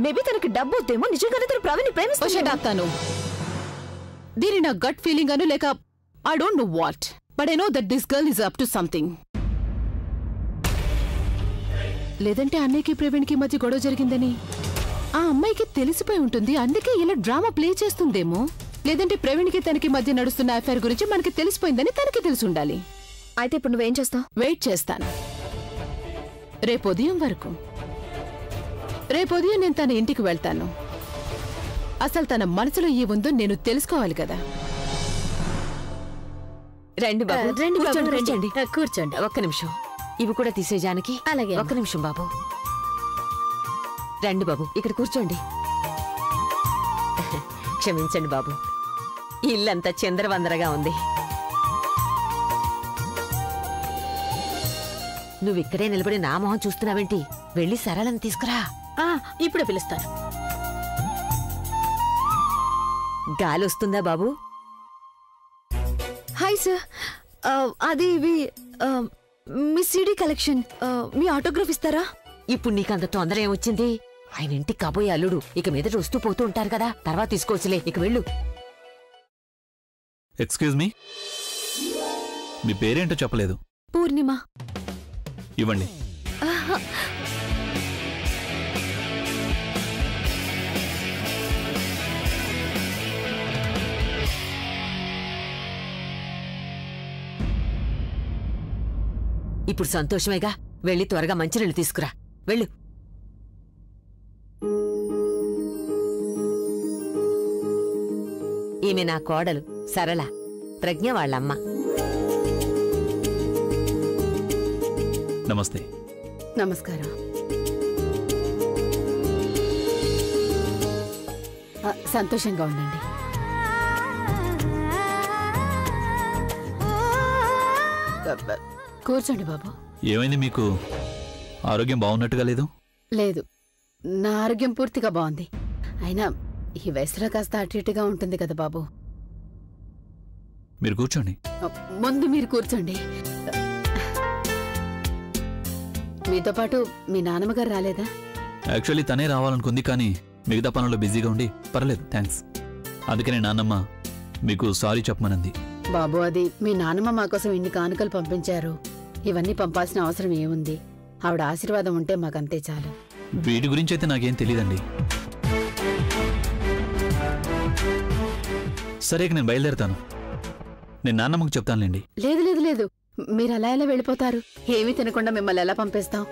మేబీ తనకి డబ్బు వద్దేమో. నిజంగానే తను ప్రవీణ్ ప్రేమిస్తాను. దీని నా గట్ ఫీలింగ్ అను, లేక I don't know what, but I know that this girl is up to something. లేదంటే అన్నయ్యకి ప్రవీణ్కి మధ్య గొడవ జరిగిందని ఆ అమ్మాయికి తెలిసిపోయి ఉంటుంది. అందుకే ఇలా డ్రామా ప్లే చేస్తుందేమో. లేదంటే ప్రవీణ్కి తనకి మధ్య నడుస్తున్న అఫైర్ గురించి మనకి తెలిసిపోయిందని తనకి తెలిసి ఉండాలి. అయితే ఇప్పుడు నువ్వేం చేస్తావు? వెయిట్ చేస్తాను రేపు ఉదయం వరకు. రేపు ఉదయం నేను తన ఇంటికి వెళ్తాను. అసలు తన మనసులో ఏముందో నేను తెలుసుకోవాలి కదా. రండి బాబు, కూర్చోండి. కూర్చోండి. ఒక్క నిమిషం, ఇవి కూడా తీసే జానకి. అలాగే. ఒక్క నిమిషం బాబు. రండి బాబు, ఇక్కడ కూర్చోండి. క్షమించండి బాబు, ఇల్లంతా చిందరవందరగా ఉంది. నువ్వు ఇక్కడే నిలబడి నా మొహం చూస్తున్నావేంటి? వెళ్ళి సరళని తీసుకురా. ఇప్పుడే పిలుస్తాను. గాలి వస్తుందా బాబు? హాయ్ సార్, అది ఇవి మీ సీడీ కలెక్షన్. మీ ఆటోగ్రాఫ్ ఇస్తారా? ఇప్పుడు నీకంత తొందర ఏమొచ్చింది? ఆయన ఇంటికి కాబోయే అల్లుడు. ఇక మీదట వస్తూ పోతూ ఉంటారు కదా, తర్వాత తీసుకోవచ్చులే. ఇక వెళ్ళు. ఎక్స్క్యూజ్ మీ, మీ పేరేంటో చెప్పలేదు. పూర్ణిమ. ఇవ్వండి. ఇప్పుడు సంతోషమేగా, వెళ్ళి త్వరగా మంచినీళ్ళు తీసుకురా. వెళ్ళు. ఈమె నా కోడలు సరళ, ప్రజ్ఞ వాళ్ళమ్మ. నమస్తే. నమస్కారం. సంతోషంగా ఉండండి. కూర్చోండి బాబు. ఏమైంది మీకు? ఆరోగ్యం బాగున్నట్టుగా లేదు? లేదు, నా ఆరోగ్యం పూర్తిగా బాగుంది. అయినా ఈ వయసులో కాస్త అటు ఇటుగా ఉంటుంది కదా బాబు. మీరు కూర్చోండి. ముందు మీరు కూర్చోండి. మీతో పాటు మీ నాన్నమ్మగారు రాలేదా? యాక్చువల్లీ తనే రావాలనుకుంది, కానీ మిగతా పనుల్లో బిజీగా ఉండి పర్లేదు థ్యాంక్స్. అందుకనే నాన్నమ్మ మీకు సారీ చెప్పమనంది. బాబు, అది మీ నాన్నమ్మ మా కోసం ఇన్ని కానుకలు పంపించారు. ఇవన్నీ పంపాల్సిన అవసరం ఏముంది? ఆవిడ ఆశీర్వాదం ఉంటే మాకంతే చాలు. వీటి గురించి అయితే నాకేం తెలియదండి. సరే, నేను బయలుదేరుతాను. నేను నాన్నమ్మకు చెప్తానులేండి. లేదు లేదు లేదు, మీరు అలా ఎలా వెళ్ళిపోతారు? ఏమీ తినకుండా మిమ్మల్ని ఎలా పంపిస్తాం?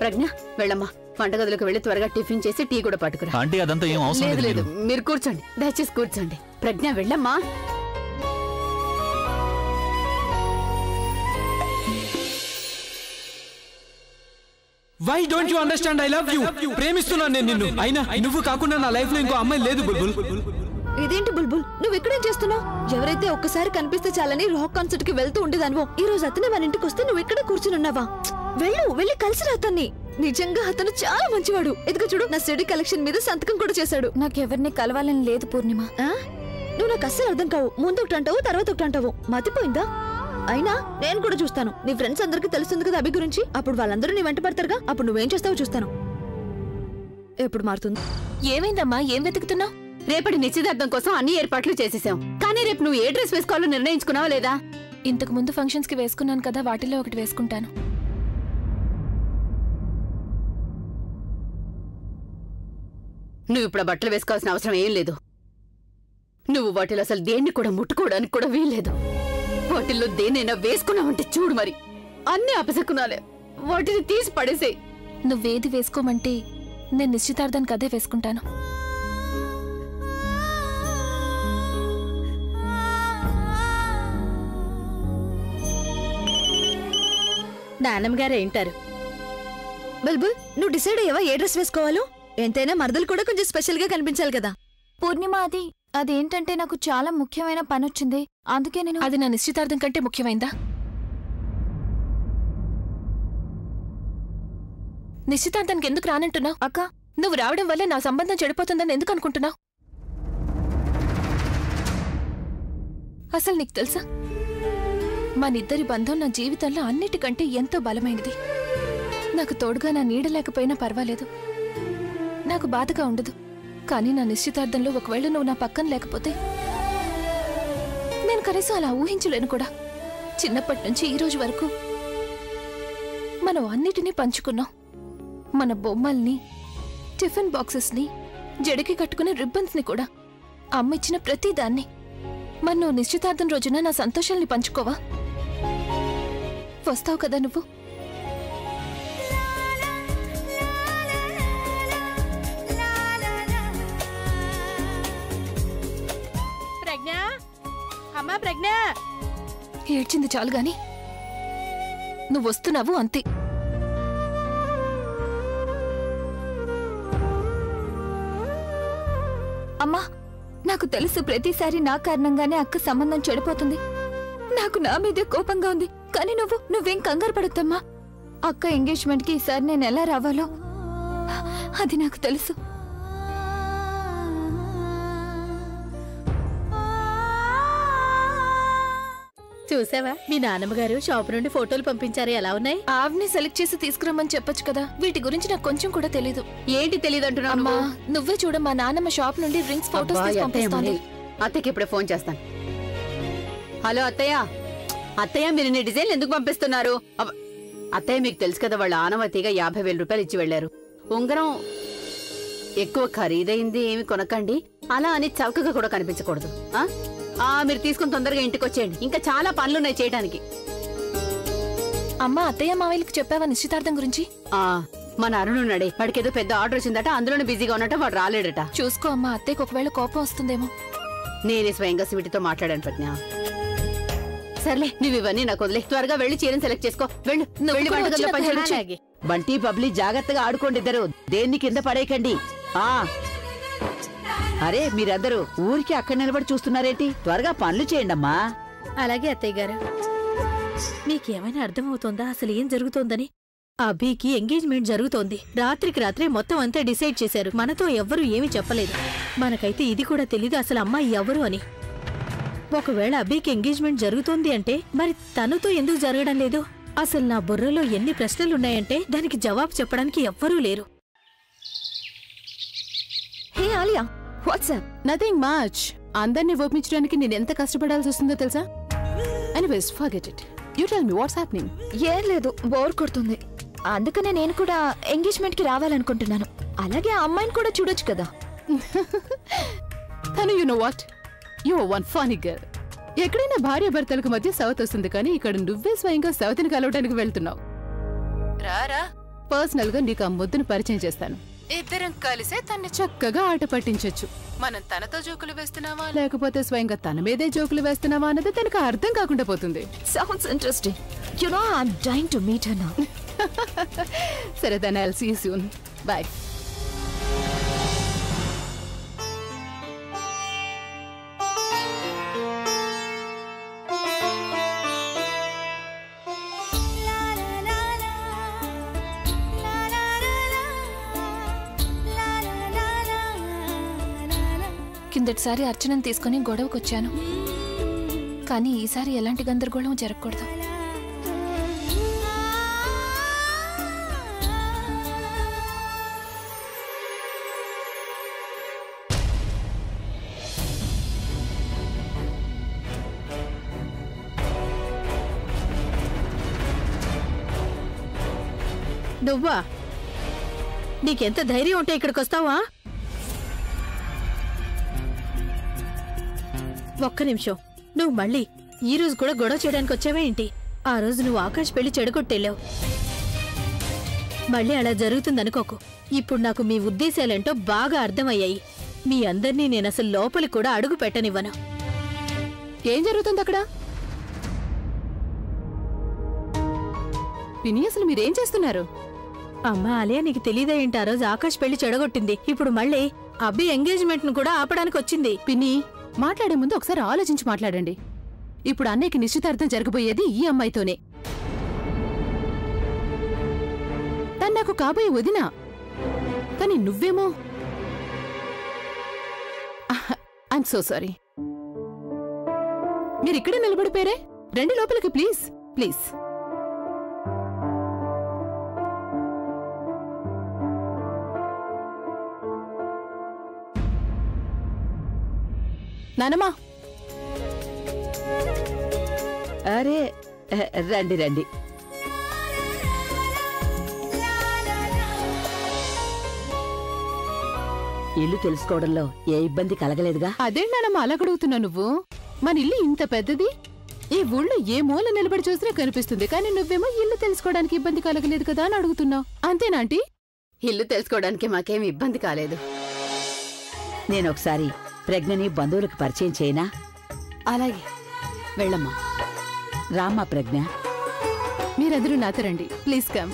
ప్రజ్ఞ, వెళ్ళమ్మా, వంటగదిలోకి వెళ్ళి త్వరగా టిఫిన్ చేసి టీ కూడా పట్టుకురా. ఆంటీ, అదంతా ఏం అవసరం లేదు లేదు, మీరు కూర్చోండి, దయచేసి కూర్చోండి. ప్రజ్ఞ, వెళ్ళమ్మా. Why don't you understand I love you ప్రేమిస్తున్నాను నేను నిన్ను. అయినా నువ్వు కాకుండా నా లైఫ్ లో ఇంకో అమ్మాయి లేదు బుల్బుల్. ఇదేంటి బుల్బుల్, నువ్వు ఇక్కడేం చేస్తున్నావు? ఎవరైతే ఒక్కసారి కనిపిస్తే చాలని రాక్ కాన్సర్ట్ కి వెళ్తూ ఉండేదానివో ఈ రోజు అతనే మన ఇంటికి వస్తే నువ్వు ఇక్కడ కూర్చుని ఉన్నావా? వెళ్ళి కలిసి అతన్ని. నిజంగా అతను చాలా మంచివాడు. ఎదుగు చూడు, నా సిడీ కలెక్షన్ మీద సంతకం కూడా చేశాడు. నాకెవరిని కలవాలని లేదు పూర్ణిమ. నువ్వు నాకు అస్సలు అర్థం కావు. ముందు ఒకటి అంటావు, తర్వాత ఒకటి అంటావు. మతిపోయిందా? అయినా నేను కూడా చూస్తాను. నీ ఫ్రెండ్స్ అందరికీ తెలుస్తుంది కదా అభి గురించి. అప్పుడు వాళ్ళందరూ నీ వెంట పడతారుగా. అప్పుడు నువ్వేం చేస్తావో చూస్తాను. ఎప్పుడు మారుతుంది? ఏమైందమ్మా, ఏం వెతుకుతున్నావు? రేపటి నిశ్చితార్థం కోసం అన్ని ఏర్పాట్లు చేసేసాం. కానీ రేపు నువ్వు ఏ డ్రెస్ వేసుకోవాలో నిర్ణయించుకున్నావా లేదా? ఇంతకు ముందు ఫంక్షన్స్ కి వేసుకున్నాను కదా, వాటిల్లో ఒకటి వేసుకుంటాను. నువ్వు ఇప్పుడు బట్టలు వేసుకోవాల్సిన అవసరం ఏం లేదు. నువ్వు వాటిలో అసలు దేన్ని కూడా ముట్టుకోవడానికి కూడా వీల్లేదు. వాటిల్లో దేన్నైనా వేసుకున్నావంటే చూడు, మరి అన్ని అపశకునాలే. వాటిని తీసి పడేసే. నువ్వేది వేసుకోమంటే నేను నిశ్చితార్థానికి అదే వేసుకుంటాను. నాన్నమ్మగారే వింటారు. బుల్బుల్, నువ్వు డిసైడ్ అయ్యావా ఏ డ్రెస్ వేసుకోవాలో? ఎంతైనా మరదలు కూడా కొంచెం స్పెషల్ గా కనిపించాలి కదా. పూర్ణిమ, అదేంటంటే నాకు చాలా ముఖ్యమైన పని వచ్చింది. అందుకే నేను. అది నా నిశ్చితార్థం కంటే ముఖ్యమైందా? నిశ్చితార్థానికి ఎందుకు రానంటున్నావు? అక్క, నువ్వు రావడం వల్ల నా సంబంధం చెడిపోతుందని ఎందుకు అనుకుంటున్నావు? అసలు నీకు తెలుసా, మనిద్దరి బంధం నా జీవితంలో అన్నిటికంటే ఎంతో బలమైనది. నాకు తోడుగా నా నీడ లేకపోయినా పర్వాలేదు, నాకు బాధగా ఉండదు. కానీ నా నిశ్చితార్థంలో ఒకవేళ నువ్వు నా పక్కన లేకపోతే నేను కనీసం అలా ఊహించలేను కూడా. చిన్నప్పటి నుంచి ఈ రోజు వరకు మనం అన్నిటినీ పంచుకున్నాం. మన బొమ్మల్ని, టిఫిన్ బాక్సెస్ని, జడికి కట్టుకునే రిబ్బన్స్ని కూడా, అమ్మ ఇచ్చిన ప్రతి దాన్ని. మరి నువ్వు నిశ్చితార్థం రోజున నా సంతోషాల్ని పంచుకోవా? వస్తావు కదా నువ్వు? అమ్మా ప్రజ్ఞ, ఏడ్చింది చాలు గాని నువ్వు వస్తున్నావు అంతే. అమ్మా, నాకు తెలుసు ప్రతిసారి నా కారణంగానే అక్క సంబంధం చెడిపోతుంది. నాకు నా మీదే కోపంగా ఉంది. కానీ నువ్వేం కంగారు పడద్దమ్మా. అక్క ఎంగేజ్మెంట్ కి ఈసారి నేను ఎలా రావాలో అది నాకు తెలుసు. చూసావా, మీ నాన్నమ్మగారు షాప్ నుండి ఫోటోలు పంపించారు. ఎలా ఉన్నాయి? ఆవిని సెలెక్ట్ చేసి తీసుకురమ్మని చెప్పొచ్చు కదా. వీటి గురించి నాకు కొంచెం కూడా తెలీదు. ఏంటి తెలీదు అంటున్నావు? అమ్మా, నువ్వే చూడమ్మా, నాన్నమ్మ షాప్ నుండి రింగ్స్ ఫోటోస్ తీసి పంపిస్తోంది. అత్తయ్యకి ఇప్పుడే ఫోన్ చేస్తాను. హలో అత్తయ్య. అత్తయ్య, మీరు నీ డిజైన్లు ఎందుకు పంపిస్తున్నారు? అత్తయ్య, మీకు తెలుసు కదా, వాళ్ళ ఆనవతిగా 50,000 రూపాయలు ఇచ్చి వెళ్లారు. ఉంగరం ఎక్కువ ఖరీదైంది ఏమి కొనకండి, అలా అని చౌకగా కూడా కనిపించకూడదు. మీరు తీసుకుని తొందరగా ఇంటికి వచ్చేయండి, ఇంకా చాలా పనులున్నాయి చేయడానికి. అమ్మా, అత్తయ్య మావయ్యకి చెప్పావా నిశ్చితార్థం గురించి? మన అరుణున్నాడే, వాడికి ఏదో పెద్ద ఆర్డర్ వచ్చిందట, అందులోనే బిజీగా ఉన్నట్ట, వాడు రాలేడట. చూసుకో అమ్మా, అత్తయ్యకి ఒకవేళ కోపం వస్తుందేమో. నేనే స్వయంగా స్వీటితో మాట్లాడాను ప్రజ్ఞ. సర్లే, నువ్వు ఇవన్నీ నాకు వదిలే. త్వరగా వెళ్లి చీరను సెలెక్ట్ చేసుకో. వెళ్ళు. బంటి పబ్లి జాగ్రత్తగా ఆడుకోండి ఇద్దరు. దేన్ని కింద పడేయకండి. అరే, మీరందరూ ఊరికి అక్కడ నిలబడి చూస్తున్నారేంటి? త్వరగా పనులు చేయండి అమ్మా. అలాగే అత్తయ్య గారు. మీకేమైనా అర్థమవుతోందా అసలు ఏం జరుగుతోందని? అభికి ఎంగేజ్మెంట్ జరుగుతోంది. రాత్రికి రాత్రే మొత్తం అంతా డిసైడ్ చేశారు. మనతో ఎవ్వరూ ఏమీ చెప్పలేదు. మనకైతే ఇది కూడా తెలీదు అసలు అమ్మాయి ఎవరు అని. ఒకవేళ అభికి ఎంగేజ్మెంట్ జరుగుతోంది అంటే మరి తనతో ఎందుకు జరగడం లేదు? అసలు నా బుర్రలో ఎన్ని ప్రశ్నలున్నాయంటే దానికి జవాబు చెప్పడానికి ఎవ్వరూ లేరు. హే ఆలియా, వాట్సాప్? Nothing much. అందరినీ ఒప్పించడానికి నేను ఎంత కష్టపడాల్సి వస్తుందో తెలుసా? Anyways, forget it. You tell me what's happening. ఏం లేదు, బోర్ కొడుతుంది. అందుకనే నేను కూడా ఎంగేజ్మెంట్ కి రావాలనుకుంటున్నాను. అలాగే ఆ అమ్మాయిని కూడా చూడొచ్చు కదా. తను, you know what, you are one funny girl. ఎక్కడైనా భార్య భర్తలకు మధ్య సవత్ వస్తుంది, కానీ ఇక్కడ నువ్వే స్వయంగా సవతిని కలవడానికి వెళ్తున్నావు. రారా, పర్సనల్ గా నీకు ఆ ముద్దును పరిచయం చేస్తాను. ఇద్దరం కలిసే తన్ని చక్కగా ఆట పట్టించొచ్చు. మనం తనతో జోకులు వేస్తున్నావా లేకపోతే స్వయంగా తన మీదే జోకులు వేస్తున్నావా అన్నది తనకు అర్థం కాకుండా పోతుంది. Sounds interesting. You know, I'm dying to meet her now. సరే then I'll see you soon. Bye. కిందటిసారి అర్చనను తీసుకుని గొడవకొచ్చాను, కానీ ఈసారి ఎలాంటి గందరగోళం జరగకూడదు. నువ్వా? నీకెంత ధైర్యం ఉంటే ఇక్కడికి వస్తావా? ఒక్క నిమిషం, నువ్వు మళ్ళీ ఈ రోజు కూడా గొడవ చేయడానికి వచ్చావే ఏంటి? ఆ రోజు నువ్వు ఆకాష్ పెళ్లి చెడగొట్టేళ్ళావు. మళ్ళీ అలా జరుగుతుందనుకోకు. ఇప్పుడు నాకు మీ ఉద్దేశాలేంటో బాగా అర్థమయ్యాయి. మీ అందర్నీ నేనసలు లోపలి కూడా అడుగు పెట్టనివ్వను. ఏం జరుగుతుంది అక్కడ? పిన్ని, అసలు మీరేం చేస్తున్నారు? అమ్మా అలియా, నీకు తెలీదా ఏంటి? ఆ రోజు ఆకాష్ పెళ్లి చెడగొట్టింది. ఇప్పుడు మళ్ళీ అబ్బి ఎంగేజ్మెంట్ ను కూడా ఆపడానికి వచ్చింది. పిన్ని, మాట్లాడే ముందు ఒకసారి ఆలోచించి మాట్లాడండి. ఇప్పుడు అన్నయ్యకి నిశ్చితార్థం జరగబోయేది ఈ అమ్మాయితోనే. తను నాకు కాబోయే వదినా, కానీ నువ్వేమో. I'm so sorry. మీరిక్కడే నిలబడిపోయారే, రండి లోపలికి ప్లీజ్ ప్లీజ్. నానమ్మా, అరే రండి రండి. ఇల్లు తెలుసుకోవడంలో ఏ ఇబ్బంది కలగలేదుగా? అదే నానమ్మ అలగడుగుతున్నా నువ్వు. మన ఇల్లు ఇంత పెద్దది, ఈ ఊళ్ళో ఏ మూల నిలబడి చూసినా కనిపిస్తుంది, కానీ నువ్వేమో ఇల్లు తెలుసుకోవడానికి ఇబ్బంది కలగలేదు కదా అని అడుగుతున్నావు. అంతేనా ఆంటీ? ఇల్లు తెలుసుకోవడానికి మాకేం ఇబ్బంది కాలేదు. నేనొకసారి ప్రజ్ఞని బంధువులకు పరిచయం చేయనా? అలాగే, వెళ్ళమ్మా. రామ్మా ప్రజ్ఞ. మీరందరూ నాతో రండి ప్లీజ్. కమ్.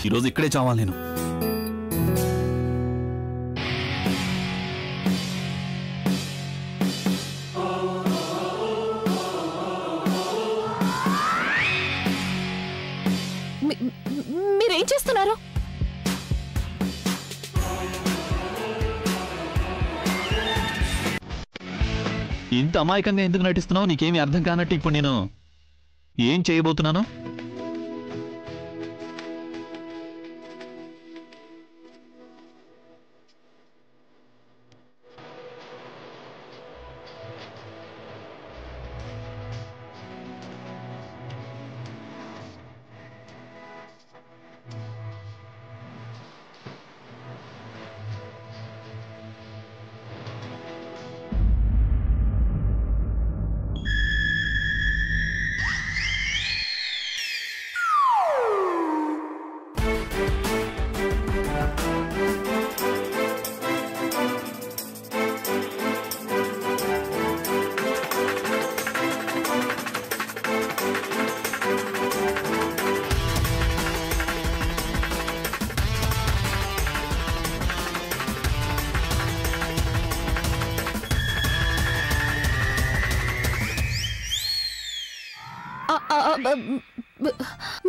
ఈరోజు ఇక్కడే చావాలి నేను. మీరేం చేస్తున్నారు? ఇంత అమాయకంగా ఎందుకు నటిస్తున్నావు? నీకేమీ అర్థం కానట్టు ఇప్పుడు నేను ఏం చేయబోతున్నాను?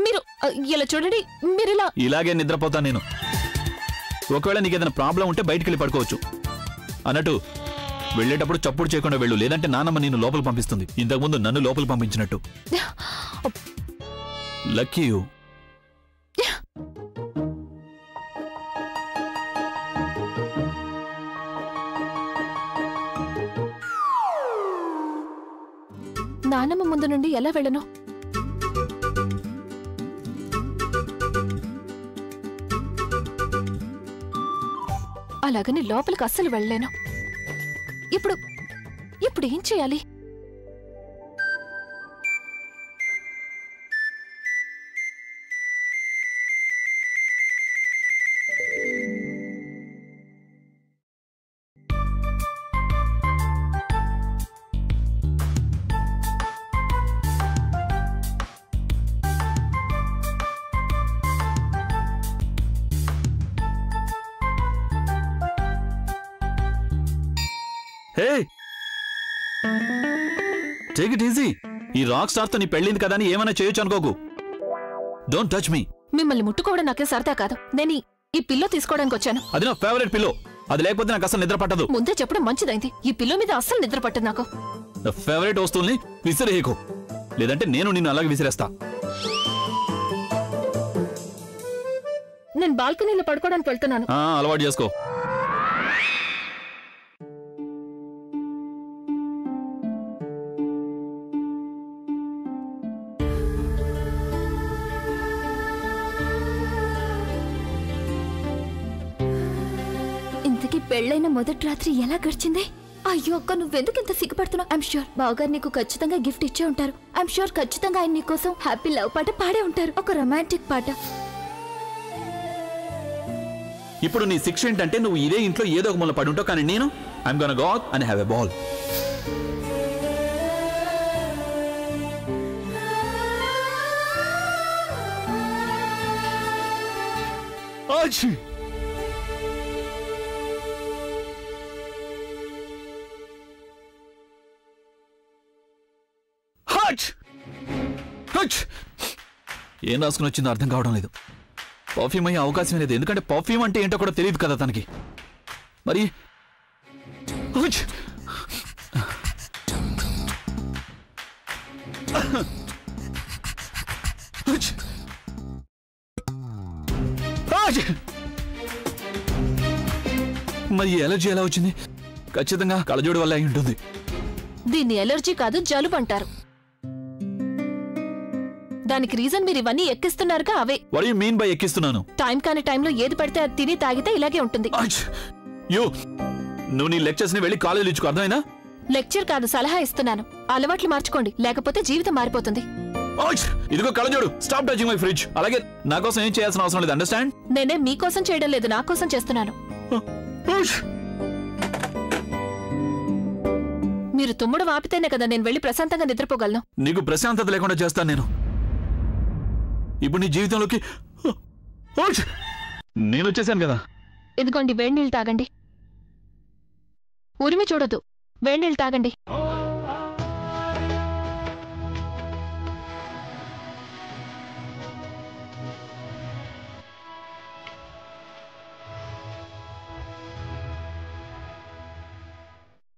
మీరు ఇలా చూడండి, మీరు ఇలాగే నిద్రపోతాను నేను. ఒకవేళ నీకేదైనా ప్రాబ్లం ఉంటే బయటికి వెళ్ళి పడుకోవచ్చు. అన్నట్టు వెళ్ళేటప్పుడు చప్పుడు చేయకుండా వెళ్ళు, లేదంటే నానమ్మ నిన్ను లోపల పంపిస్తుంది, ఇంతకుముందు నన్ను లోపల పంపించినట్టు. Lucky you. నానమ్మ ముందు నుండి ఎలా వెళ్ళను? అలాగని లోపలికి అస్సలు వెళ్ళలేను. ఇప్పుడు ఏం చేయాలి? హే టేక్ ఇట్ ఈజీ. ఈ రాక్ స్టార్ తో నీ పెళ్ళింది కదా అని ఏమైనా చేయొచ్చు అనుకోకు. Don't touch me. మిమ్మల్ని ముట్టుకోవడం నాకే సరదా కాదు. నేను ఈ పిల్లో తీసుకోవడానికి వచ్చాను. అది నా ఫేవరెట్ పిల్లో. అది లేకపోతే నాకు అసలు నిద్ర పట్టదు. ముందే చెప్పడం మంచిదైంది. ఈ పిల్లో మీద అస్సలు నిద్ర పట్టదు నాకు. నా ఫేవరెట్ వస్తువుల్ని విసిరేయకు, లేదంటే నేను నిన్ను అలాగే విసిరేస్తా. నేను బాల్కనీలో పడుకోవడానికి వెళ్తున్నాను. అలవాటు చేసుకో. ఇంతకీ పెళ్ళైన మొదటి రాత్రి ఎలా గడిచింది? అయ్యో అక్క, నువ్వెందుకు ఇంత సిగ్గుపడుతున్నావు? ఐఎమ్ ష్యూర్ బావగారు నీకు ఖచ్చితంగా గిఫ్ట్ ఇచ్చే ఉంటారు. ఐఎమ్ ష్యూర్ ఖచ్చితంగా ఆయన నీకోసం హ్యాపీ లవ్ పాట పాడే ఉంటారు, ఒక రొమాంటిక్ పాట. ఇప్పుడు నీ శిక్ష ఏంటంటే నువ్వు ఇదే ఇంట్లో ఏదో ఒక మూల పడి ఉంటావు, కానీ నేను I'm gonna go out and have a ball. ఏం రాసుకుని వచ్చిందో అర్థం కావడం లేదు. పర్ఫ్యూమ్ అయ్యే అవకాశం లేదు, ఎందుకంటే పర్ఫ్యూమ్ అంటే ఏంటో కూడా తెలియదు కదా తనకి. మరి మరి ఎలర్జీ ఎలా వచ్చింది? ఖచ్చితంగా కళ్ళజోడు వల్ల అయి ఉంటుంది. దీన్ని ఎలర్జీ కాదు, జలుబు అంటారు. దానికి రీజన్ మీరు ఇవన్నీ ఎక్కిస్తున్నారుగా, అవే. వాట్ యు మీన్ బై ఎక్కిస్తున్నాను? టైం కాని టైంలో ఏది పడితే అది తిని తాగితే ఇలాగే ఉంటుంది. నువ్వు నీ లెక్చర్స్ ని వెళ్ళి కాలేజీలో ఇచ్చుకో, అర్థమైనా? లెక్చర్ కాదు, సలహా ఇస్తున్నాను. అలవాట్లు మార్చుకోండి, లేకపోతే జీవితం మారిపోతుంది. ఇదిగో కళ్ళజోడు, స్టాప్ టచింగ్ మై ఫ్రిడ్జ్. అలాగే నా కోసం ఏం చేయాల్సిన అవసరం లేదు, అండర్స్టాండ్? నేనే మీకోసం చేయడం లేదు, నా కోసం చేస్తున్నాను. మీరు తుమ్ముడు ఆపితేనే కదా నేను వెళ్ళి ప్రశాంతంగా నిద్రపోగలను. నీకు ప్రశాంతత లేకుండా చేస్తాను నేను. ఇప్పుడు నీ జీవితంలోకి నేను వచ్చేసాను కదా. ఇదిగోండి, వేడి నీళ్ళు తాగండి. ఉరిమి చూడొద్దు, వేడి నీళ్ళు తాగండి.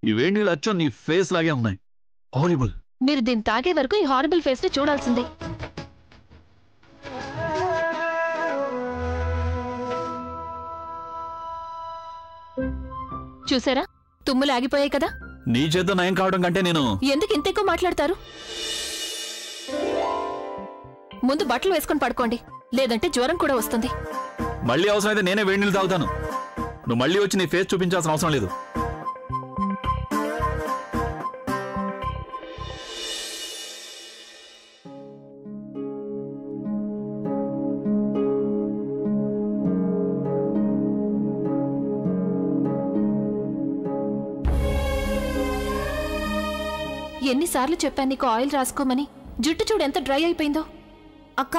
ఈ వేడి నీళ్ళు అచ్చం నీ ఫేస్ లాగే ఉన్నాయి. హారిబుల్. మీరు దీన్ని తాగే వరకు ఈ హారిబుల్ ఫేస్ ని చూడాల్సిందే. చూసారా, తుమ్ములు ఆగిపోయాయి కదా. నీ చేత నయం కావడం కంటే నేను ఎందుకు ఇంత ఎక్కువ మాట్లాడతారు? ముందు బట్టలు వేసుకొని పడుకోండి, లేదంటే జ్వరం కూడా వస్తుంది. మళ్ళీ అవసరమైతే నేనే వేడి నీళ్ళు తాగుతాను. నువ్వు మళ్ళీ వచ్చి నీ ఫేస్ చూపించాల్సిన అవసరం లేదు. ఎన్నిసార్లు చెప్పాను నీకు ఆయిల్ రాసుకోమని? జుట్టు చూడు ఎంత డ్రై అయిపోయిందో. అక్క,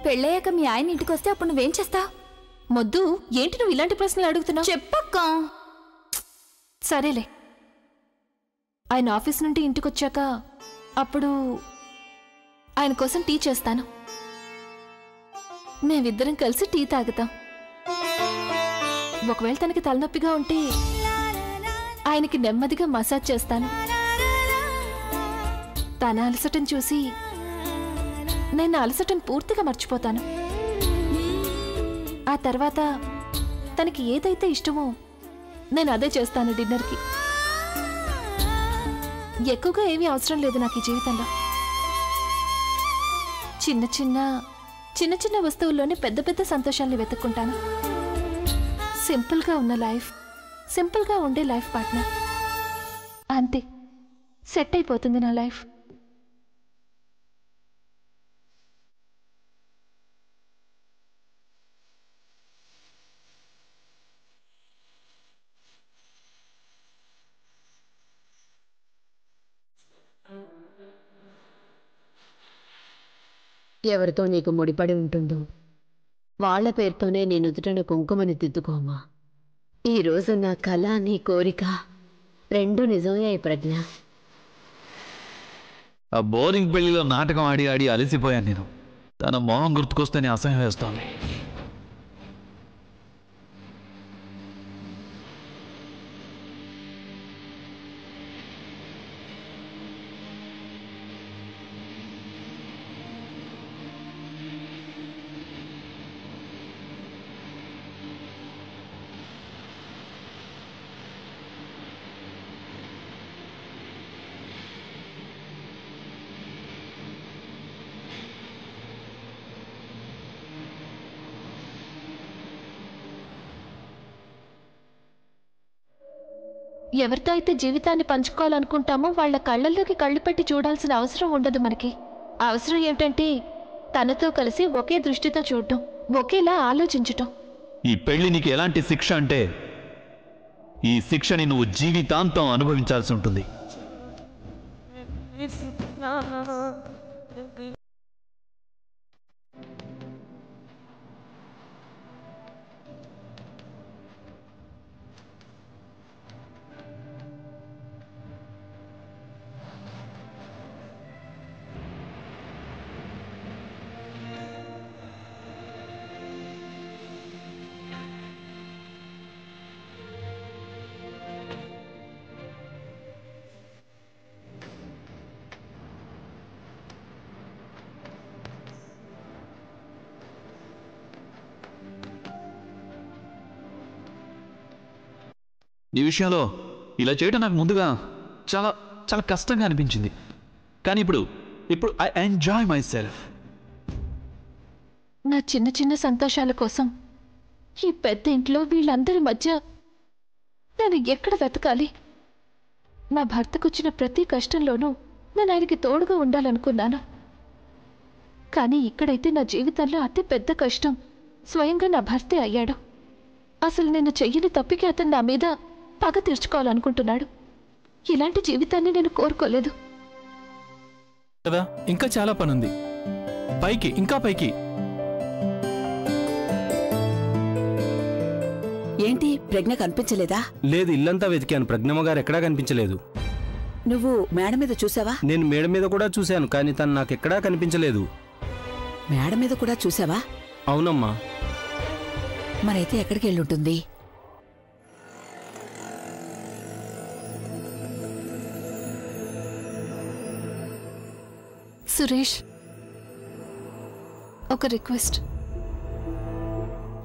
పెళ్ళయ్యాక మీ ఆయన ఇంటికి వస్తే అప్పుడు నువ్వేం చేస్తావు? మొద్దు, ఏంటి నువ్వు ఇలాంటి ప్రశ్నలు అడుగుతున్నావు? చెప్పక్క. సరేలే, ఆయన ఆఫీస్ నుండి ఇంటికొచ్చాక అప్పుడు ఆయన కోసం టీ చేస్తాను. మేమిద్దరం కలిసి టీ తాగుతాం. ఒకవేళ తనకి తలనొప్పిగా ఉంటే ఆయనకి నెమ్మదిగా మసాజ్ చేస్తాను. తన అలసటం చూసి నేను అలసటం పూర్తిగా మర్చిపోతాను. ఆ తర్వాత తనకి ఏదైతే ఇష్టమో నేను అదే చేస్తాను డిన్నర్కి. ఎక్కువగా ఏమీ అవసరం లేదు నాకు ఈ జీవితంలో. చిన్న చిన్న వస్తువుల్లోనే పెద్ద పెద్ద సంతోషాలను వెతుక్కుంటాను. సింపుల్గా ఉన్న లైఫ్, సింపుల్గా ఉండే లైఫ్ పార్ట్నర్, అంతే సెట్ అయిపోతుంది నా లైఫ్. ఎవరితో నీకు ముడిపడి ఉంటుందో వాళ్ల పేరుతోనే నీ నుదుటన కుంకుమని దిద్దుకోమా. ఈరోజు నా కళ, నీ కోరిక రెండు నిజమే ప్రజ్ఞ. ఆ బోరింగ్ పెళ్లిలో నాటకం ఆడి ఆడి అలసిపోయాను నేను. తన మొహం గుర్తుకొస్తేనే అసహ్యం వేస్తోంది. ఎవరితో అయితే జీవితాన్ని పంచుకోవాలనుకుంటామో వాళ్ళ కళ్ళల్లోకి కళ్ళు పెట్టి చూడాల్సిన అవసరం ఉండదు మనకి. అవసరం ఏమిటంటే తనతో కలిసి ఒకే దృష్టితో చూడటం, ఒకేలా ఆలోచించటం. ఈ పెళ్లి నీకు ఎలాంటి శిక్ష అంటే ఈ శిక్షని నువ్వు జీవితాంతం అనుభవించాల్సి ఉంటుంది. ఈ విషయంలో ఇలా చేయడం నాకు ముందుగా చాలా చాలా కష్టంగా అనిపించింది. కానీ ఇప్పుడు ఐ ఎంజాయ్ మై సెల్ఫ్. నా చిన్న చిన్న సంతోషాల కోసం ఈ పెద్ద ఇంట్లో వీళ్ళందరి మధ్య నేను ఎక్కడ వెతకాలి? నా భర్తకొచ్చిన ప్రతి కష్టంలోనూ నేను ఆయనకి తోడుగా ఉండాలనుకున్నాను. కానీ ఇక్కడైతే నా జీవితంలో అతి పెద్ద కష్టం స్వయంగా నా భర్తే అయ్యాడు. అసలు నేను చెయ్యని తప్పికి అతను నా మీద పగ తీర్చుకోవాలనుకుంటున్నాడు. ఇలాంటి జీవితాన్ని నేను కోరుకోలేదు కదా. ఇంకా చాలా పనుంది. పైకి ఇంకా పైకి. ఏంటి ప్రజ్ఞ కనిపించలేదా? లేదు, ఇల్లంతా వెతికాను. ప్రజ్ఞమ్మ గారు ఎక్కడా కనిపించలేదు. నువ్వు మేడ మీద చూసావా? నేను మేడ మీద కూడా చూశాను, కానీ తను నాకెక్కడా కనిపించలేదు. మేడ మీద కూడా చూసావా? అవునమ్మా. మరైతే ఎక్కడికి వెళ్ళుంటుంది? సురేష్, ఒక రిక్వెస్ట్.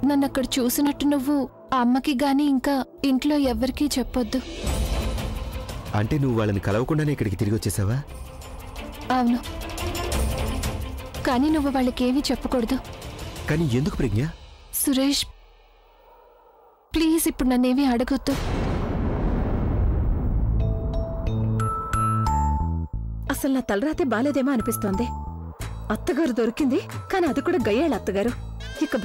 నన్ను అక్కడ చూసినట్టు నువ్వు ఆ అమ్మకి గాని ఇంకా ఇంట్లో ఎవ్వరికీ చెప్పొద్దు. అంటే నువ్వు వాళ్ళని కలవకుండానే ఇక్కడికి తిరిగి వచ్చేసావా? అవును, కానీ నువ్వు వాళ్ళకేమీ చెప్పకూడదు. కానీ ఎందుకు ప్రజ్ఞ? సురేష్ ప్లీజ్, ఇప్పుడు నన్నేమీ అడగొద్దు. అసలు నా తలరాతే బాలేదేమో అనిపిస్తోంది. అత్తగారు దొరికింది, కానీ అది కూడా గయ్యాళ్ళ అత్తగారు. ఇక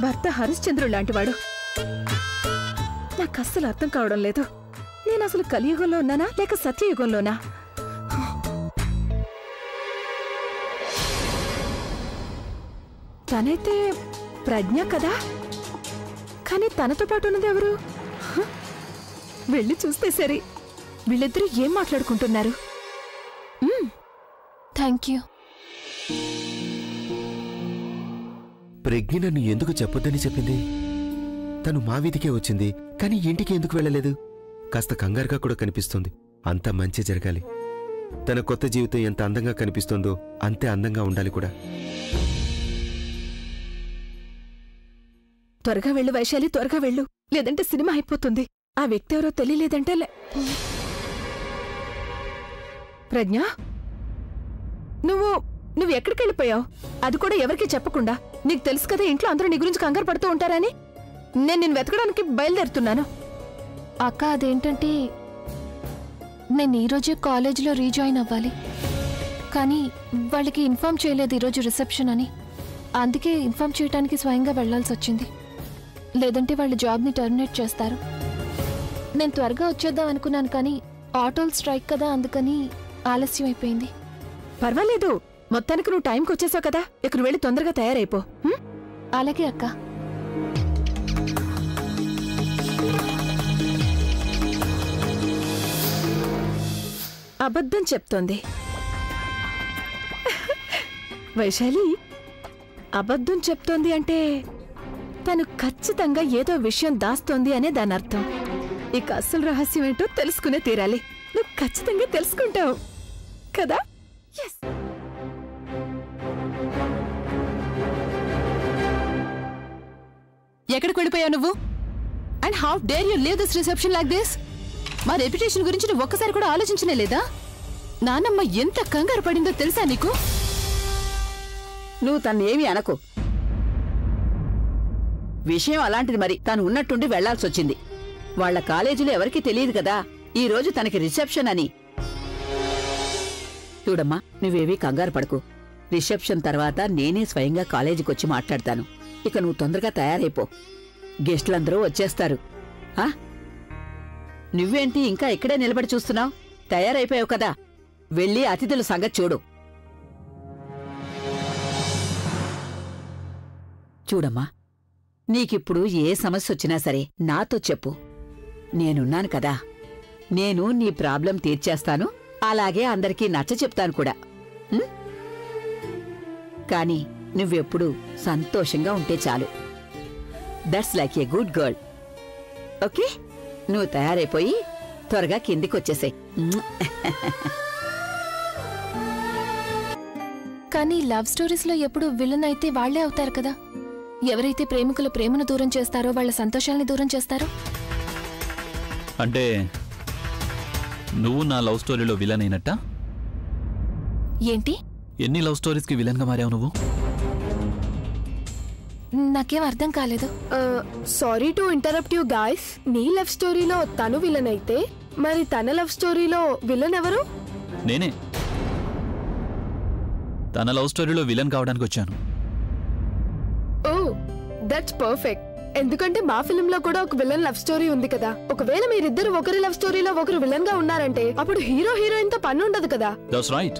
భర్త హరిశ్చంద్రుడు లాంటివాడు. నాకు అస్సలు అర్థం కావడం లేదు. నేను అసలు కలియుగంలో ఉన్నానా లేక సత్యయుగంలోనా? తనైతే ప్రజ్ఞ కదా, కానీ తనతో పాటు ఉన్నది ఎవరు? వెళ్ళి చూస్తే సరే. వీళ్ళిద్దరూ ఏం మాట్లాడుకుంటున్నారు? Thank you. ప్రజ్ఞ నన్ను ఎందుకు చెప్పొద్దని చెప్పింది? తను మా వీధికే వచ్చింది, కానీ ఇంటికి ఎందుకు వెళ్ళలేదు? కాస్త కంగారుగా కూడా కనిపిస్తుంది. అంతా మంచి జరగాలి. తన కొత్త జీవితం ఎంత అందంగా కనిపిస్తుందో అంతే అందంగా ఉండాలి కూడా. త్వరగా వెళ్ళు వైశాలి, త్వరగా వెళ్ళు, లేదంటే సినిమా అయిపోతుంది. ఆ వ్యక్తి ఎవరో తెలియలేదంటే ప్రజ్ఞ, నువ్వు ఎక్కడికి వెళ్ళిపోయావు? అది కూడా ఎవరికి చెప్పకుండా. నీకు తెలుసు కదా ఇంట్లో అందరూ నీ గురించి కంగారు పడుతూ ఉంటారని. నేను నిన్ను వెతకడానికి బయలుదేరుతున్నాను. అక్క, అదేంటంటే నేను ఈరోజే కాలేజీలో రీజాయిన్ అవ్వాలి, కానీ వాళ్ళకి ఇన్ఫార్మ్ చేయలేదు ఈరోజు రిసెప్షన్ అని. అందుకే ఇన్ఫార్మ్ చేయడానికి స్వయంగా వెళ్లాల్సి వచ్చింది. లేదంటే వాళ్ళు జాబ్ని టర్మినేట్ చేస్తారు. నేను త్వరగా వచ్చేద్దాం అనుకున్నాను, కానీ ఆటోలు స్ట్రైక్ కదా, అందుకని ఆలస్యం అయిపోయింది. పర్వాలేదు, మొత్తానికి నువ్వు టైంకి వచ్చేసావు కదా. ఇక్కడ వెళ్ళి తొందరగా తయారైపో. అలాగే అక్క. అబద్ధం చెప్తోంది. వైశాలి అబద్ధం చెప్తోంది అంటే తను ఖచ్చితంగా ఏదో విషయం దాస్తోంది అనే దాని అర్థం. ఇక అసలు రహస్యం ఏంటో తెలుసుకునే తీరాలి. నువ్వు ఖచ్చితంగా తెలుసుకుంటావు కదా? ఎక్కడికి వెళ్ళిపోయావు నువ్వు? And how dare you leave this reception like this? మా రెప్యుటేషన్ గురించి నువ్వు ఒక్కసారి కూడా ఆలోచించనే లేదా? నాన్నమ్మ ఎంత కంగారు పడిందో తెలుసా నీకు? నువ్వు తన్నేమీ అనకు. విషయం అలాంటిది. మరి తను ఉన్నట్టుండి వెళ్లాల్సొచ్చింది. వాళ్ల కాలేజీలో ఎవరికీ తెలియదు కదా ఈ రోజు తనకి రిసెప్షన్ అని. చూడమ్మా, నువ్వేవీ కంగారు పడకు. రిసెప్షన్ తర్వాత నేనే స్వయంగా కాలేజీకొచ్చి మాట్లాడతాను. ఇక నువ్వు తొందరగా తయారైపో. గెస్టులందరూ వచ్చేస్తారు. నువ్వేంటి ఇంకా ఇక్కడే నిలబడి చూస్తున్నావు? తయారైపోయావు కదా, వెళ్ళి అతిథుల సంగతి చూడు. చూడమ్మా, నీకిప్పుడు ఏ సమస్య వచ్చినా సరే నాతో చెప్పు. నేనున్నాను కదా. నేను నీ ప్రాబ్లం తీర్చేస్తాను, అలాగే అందరికీ నచ్చ చెప్తాను కూడా. కానీ నువ్వెప్పుడు సంతోషంగా ఉంటే చాలు. That's like a good girl. Okay, నువ్వు తయారైపోయి త్వరగా కిందికొచ్చేసే. కానీ లవ్ స్టోరీస్ లో ఎప్పుడు విలన్ అయితే వాళ్లే అవుతారు కదా. ఎవరైతే ప్రేమికుల ప్రేమను దూరం చేస్తారో వాళ్ళ సంతోషాల్ని దూరం చేస్తారో. అంటే నువ్వు నా లవ్ స్టోరీలో విలన్ అయినట్టా? ఏంటి? ఎన్ని లవ్ స్టోరీస్ కి విలన్ గా మారావు నువ్వు? నాకేం అర్థం కాలేదు. Sorry to interrupt you guys. నీ లవ్ స్టోరీలో తను విలన్ అయితే మరి తన లవ్ స్టోరీలో విలన్ ఎవరు? నేనే. తన లవ్ స్టోరీలో విలన్ కావడానికి వచ్చాను. ఓ, దట్స్ పర్ఫెక్ట్. ఎందుకంటే మా ఫిల్మ్ లో కూడా ఒక విలన్ లవ్ స్టోరీ ఉంది కదా. ఒకవేళ మీరిద్దరు ఒకరి లవ్ స్టోరీలో ఒకరు విలన్ గా ఉన్నారంటే అప్పుడు హీరో హీరోయిన్ తో పని ఉండదు కదా. That's right.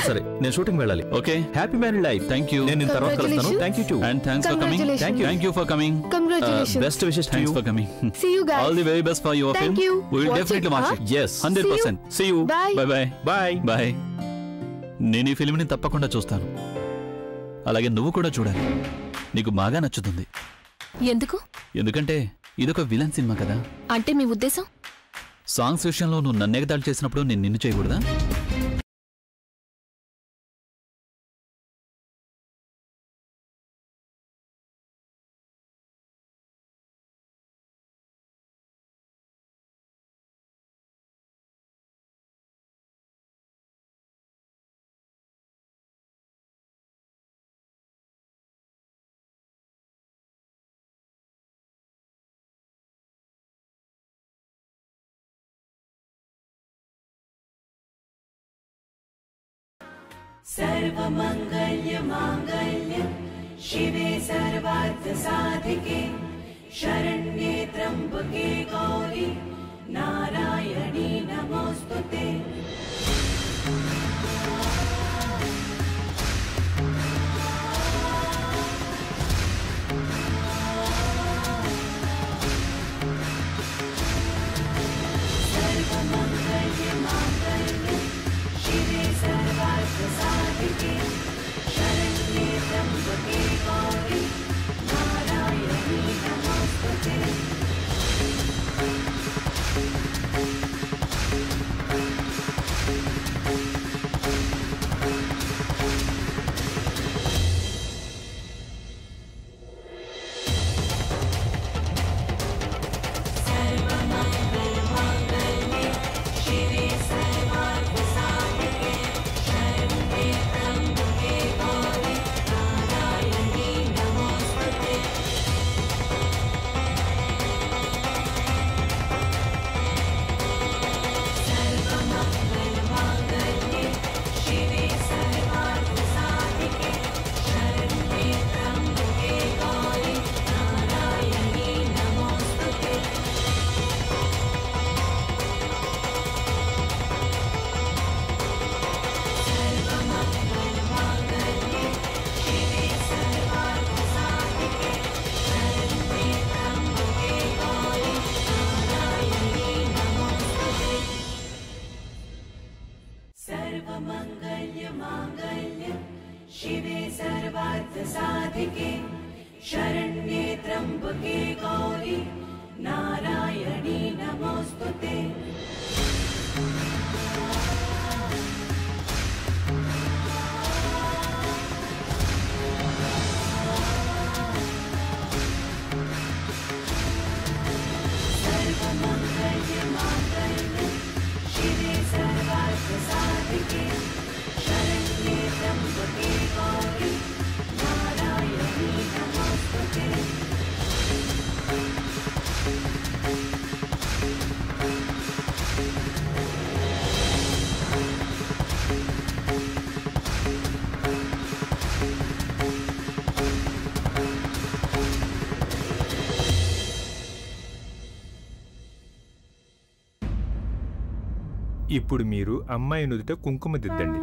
సరే నేను షూటింగ్ వెళ్ళాలి. Okay, happy married life. Thank you. నేను తర్వాత కలుస్తాను. Thank you too and thanks for coming. Thank you for coming. Congratulations. Best wishes to you. Thanks for coming. See you guys. All the very best for your film. We will definitely watch it. yes 100%. See you. Bye bye. Bye bye. నేను ఈ ఫిల్మ్ ని తప్పకుండా చూస్తాను. అలాగే నువ్వు కూడా చూడాలి. నీకు బాగా నచ్చుతుంది. ఎందుకు? ఎందుకంటే ఇదొక విలన్ సినిమా కదా. అంటే మీ ఉద్దేశం? సాంగ్స్ విషయంలో నువ్వు నన్ను ఎగతాళి చేసినప్పుడు నేను నిన్ను చేయకూడదా? सर्वमङ्गल्यमाङ्गल्यं शिवे सर्वार्थसाधिके शरण्ये त्र्यम्बके गौरी नारायणी नमोऽस्तुते। सर्वमङ्गल्यमाङ्गल्यं शिवे सर्वार्थसाधिके शरण्ये त्र्यम्बके गौरी नारायणी नमोऽस्तुते। सर्वमङ्गल्यमाङ्गल्ये शिवे सर्वार्थसाधिके शरण्ये त्र्यम्बके गौरी नारायणी नमोऽस्तुते। सर्वमङ्गल्यमाङ्गल्ये शिवे सर्वार्थसाधिके शरण्ये त्र्यम्बके गौरी नारायणी नमोऽस्तुते। ఇప్పుడు మీరు అమ్మాయి నుదుట కుంకుమ దిద్దండి.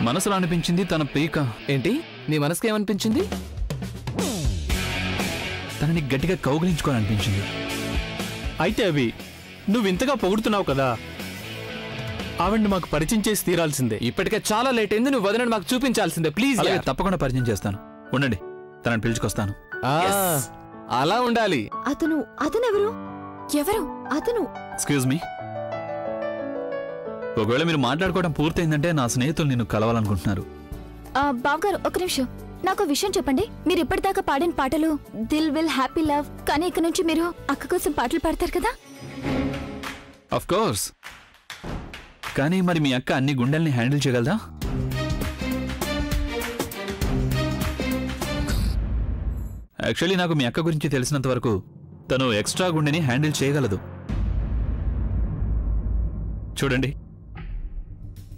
మనసులో అనిపించింది తన పీక. ఏంటి నీ మనసుకి ఏమనిపించింది? తనని గట్టిగా కౌగిలించుకోవాలనిపించింది. అయితే అవి నువ్వు ఇంతగా పొగుడుతున్నావు కదా, ఆవిడ్ని మాకు పరిచయం చేసి తీరాల్సిందే. ఇప్పటికే చాలా లేట్ అయింది, నువ్వు వదిన మాకు చూపించాల్సిందే. ప్లీజ్. తప్పకుండా పరిచయం చేస్తాను, ఉండండి. తనని పిలుచుకొస్తాను. అలా ఉండాలి. అతనెవరు? ఎవరు అతను? ఎక్స్క్యూజ్ మీ, ఒకవేళ మీరు మాట్లాడుకోవడం పూర్తయిందంటే నా స్నేహితులు నిన్ను కలవాలనుకుంటున్నారు. బావగారు ఒక నిమిషం, నాకు విషయం చెప్పండి. మీరు ఇప్పటిదాకా పాడిన పాటలు దిల్ విల్ హ్యాపీ లవ్, కానీ ఇక నుంచి మీరు అక్క కోసం పాటలు పాడతారు కదా? Of course. కానీ మరి మీ అక్క అన్ని గుండెల్ని హ్యాండిల్ చేయగలదా? యాక్చువల్లీ నాకు మీ అక్క గురించి తెలిసినంత వరకు తను ఎక్స్ట్రా గుండెని హ్యాండిల్ చేయగలదు. చూడండి,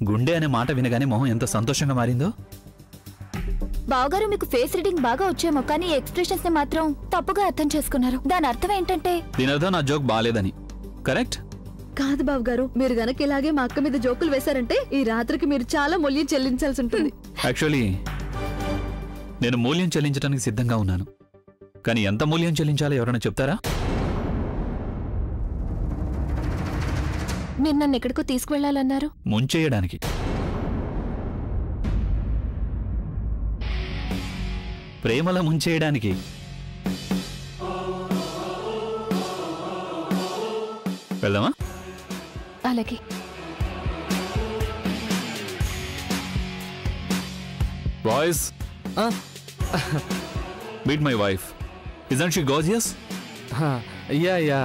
గుండె అనే మాట వినగానే మొహం ఎంత సంతోషంగా మారిందో. బావగారు మీకు ఫేస్ రీడింగ్ బాగా వచ్చేమో, కానీ ఎక్స్ప్రెషన్స్ ని మాత్రం తప్పుగా అర్థం చేసుకున్నారు. దాని అర్థం ఏంటంటే? దీని అర్థం నా జోక్ బాలేదని. కరెక్ట్? కాదు బావగారు, మీరు గనక ఇలాగే మా అక్క మీద జోకులు వేశారంటే ఈ రాత్రికి మీరు చాలా మూల్యం చెల్లించాల్సి ఉంటుంది. యాక్చువల్లీ నేను మూల్యం చెల్లించడానికి సిద్ధంగా ఉన్నాను, కానీ ఎంత మూల్యం చెల్లించాలో ఎవరైనా చెప్తారా? మీరు నన్ను ఎక్కడికో తీసుకువెళ్లాలన్నారు? ముంచేయడానికి. ప్రేమలో ముంచేయడానికి. వెళ్దామా? అలాగే. Boys, meet my wife. Isn't she gorgeous? Yeah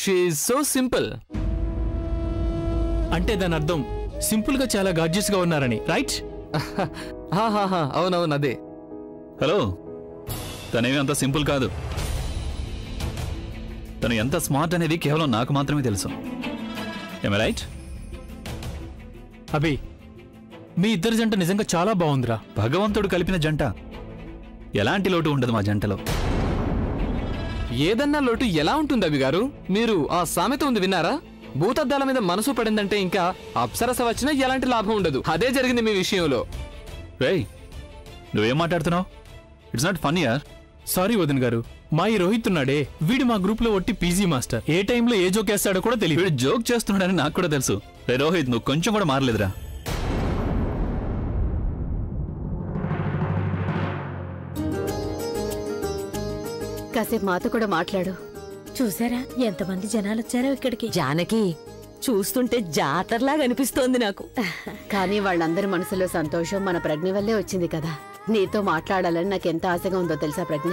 she so simple. అంటే దాని అర్థం సింపుల్ గా చాలా గార్జియస్ గా ఉన్నారని, రైట్? అవునవును, అదే. హలో, తనేమి అంత సింపుల్ కాదు. తను ఎంత స్మార్ట్ అనేది కేవలం నాకు మాత్రమే తెలుసు. ఏమే రైట్? అభి, మీ ఇద్దరి జంట నిజంగా చాలా బాగుందిరా. భగవంతుడు కలిపిన జంట. ఎలాంటి లోటు ఉండదు మా జంటలో. ఏదన్నా లోటు ఎలా ఉంటుంది అభి గారు? మీరు ఆ సామెత ఉంది విన్నారా? భూతద్దాల మీద మనసు పడిందంటే ఇంకా అప్సరస వచ్చినా ఎలాంటి లాభం ఉండదు. అదే జరిగింది మీ విషయంలో. రేయ్, నువ్వేం మాట్లాడుతున్నావు? ఇట్స్ నాట్ ఫన్ యార్. సారీ వదిన గారు, మా ఈ రోహిత్ ఉన్నాడే, వీడు మా గ్రూప్ లో ఒట్టి పీజీ మాస్టర్. ఏ టైంలో ఏ జోక్ వేస్తాడో కూడా తెలియదు. వీడు జోక్ చేస్తున్నాడని నాకు కూడా తెలుసు. రే రోహిత్, నువ్వు కొంచెం కూడా మారలేదురా. కాసేపు మాతో కూడా మాట్లాడు. చూసారా ఎంతమంది జనాలు వచ్చారో ఇక్కడికి? జానకి, చూస్తుంటే జాతరలాగా అనిపిస్తోంది నాకు. కానీ వాళ్ళందరి మనసులో సంతోషం మన ప్రజ్ఞ వల్లే వచ్చింది కదా. నీతో మాట్లాడాలని నాకెంత ఆశగా ఉందో తెలుసా ప్రజ్ఞ?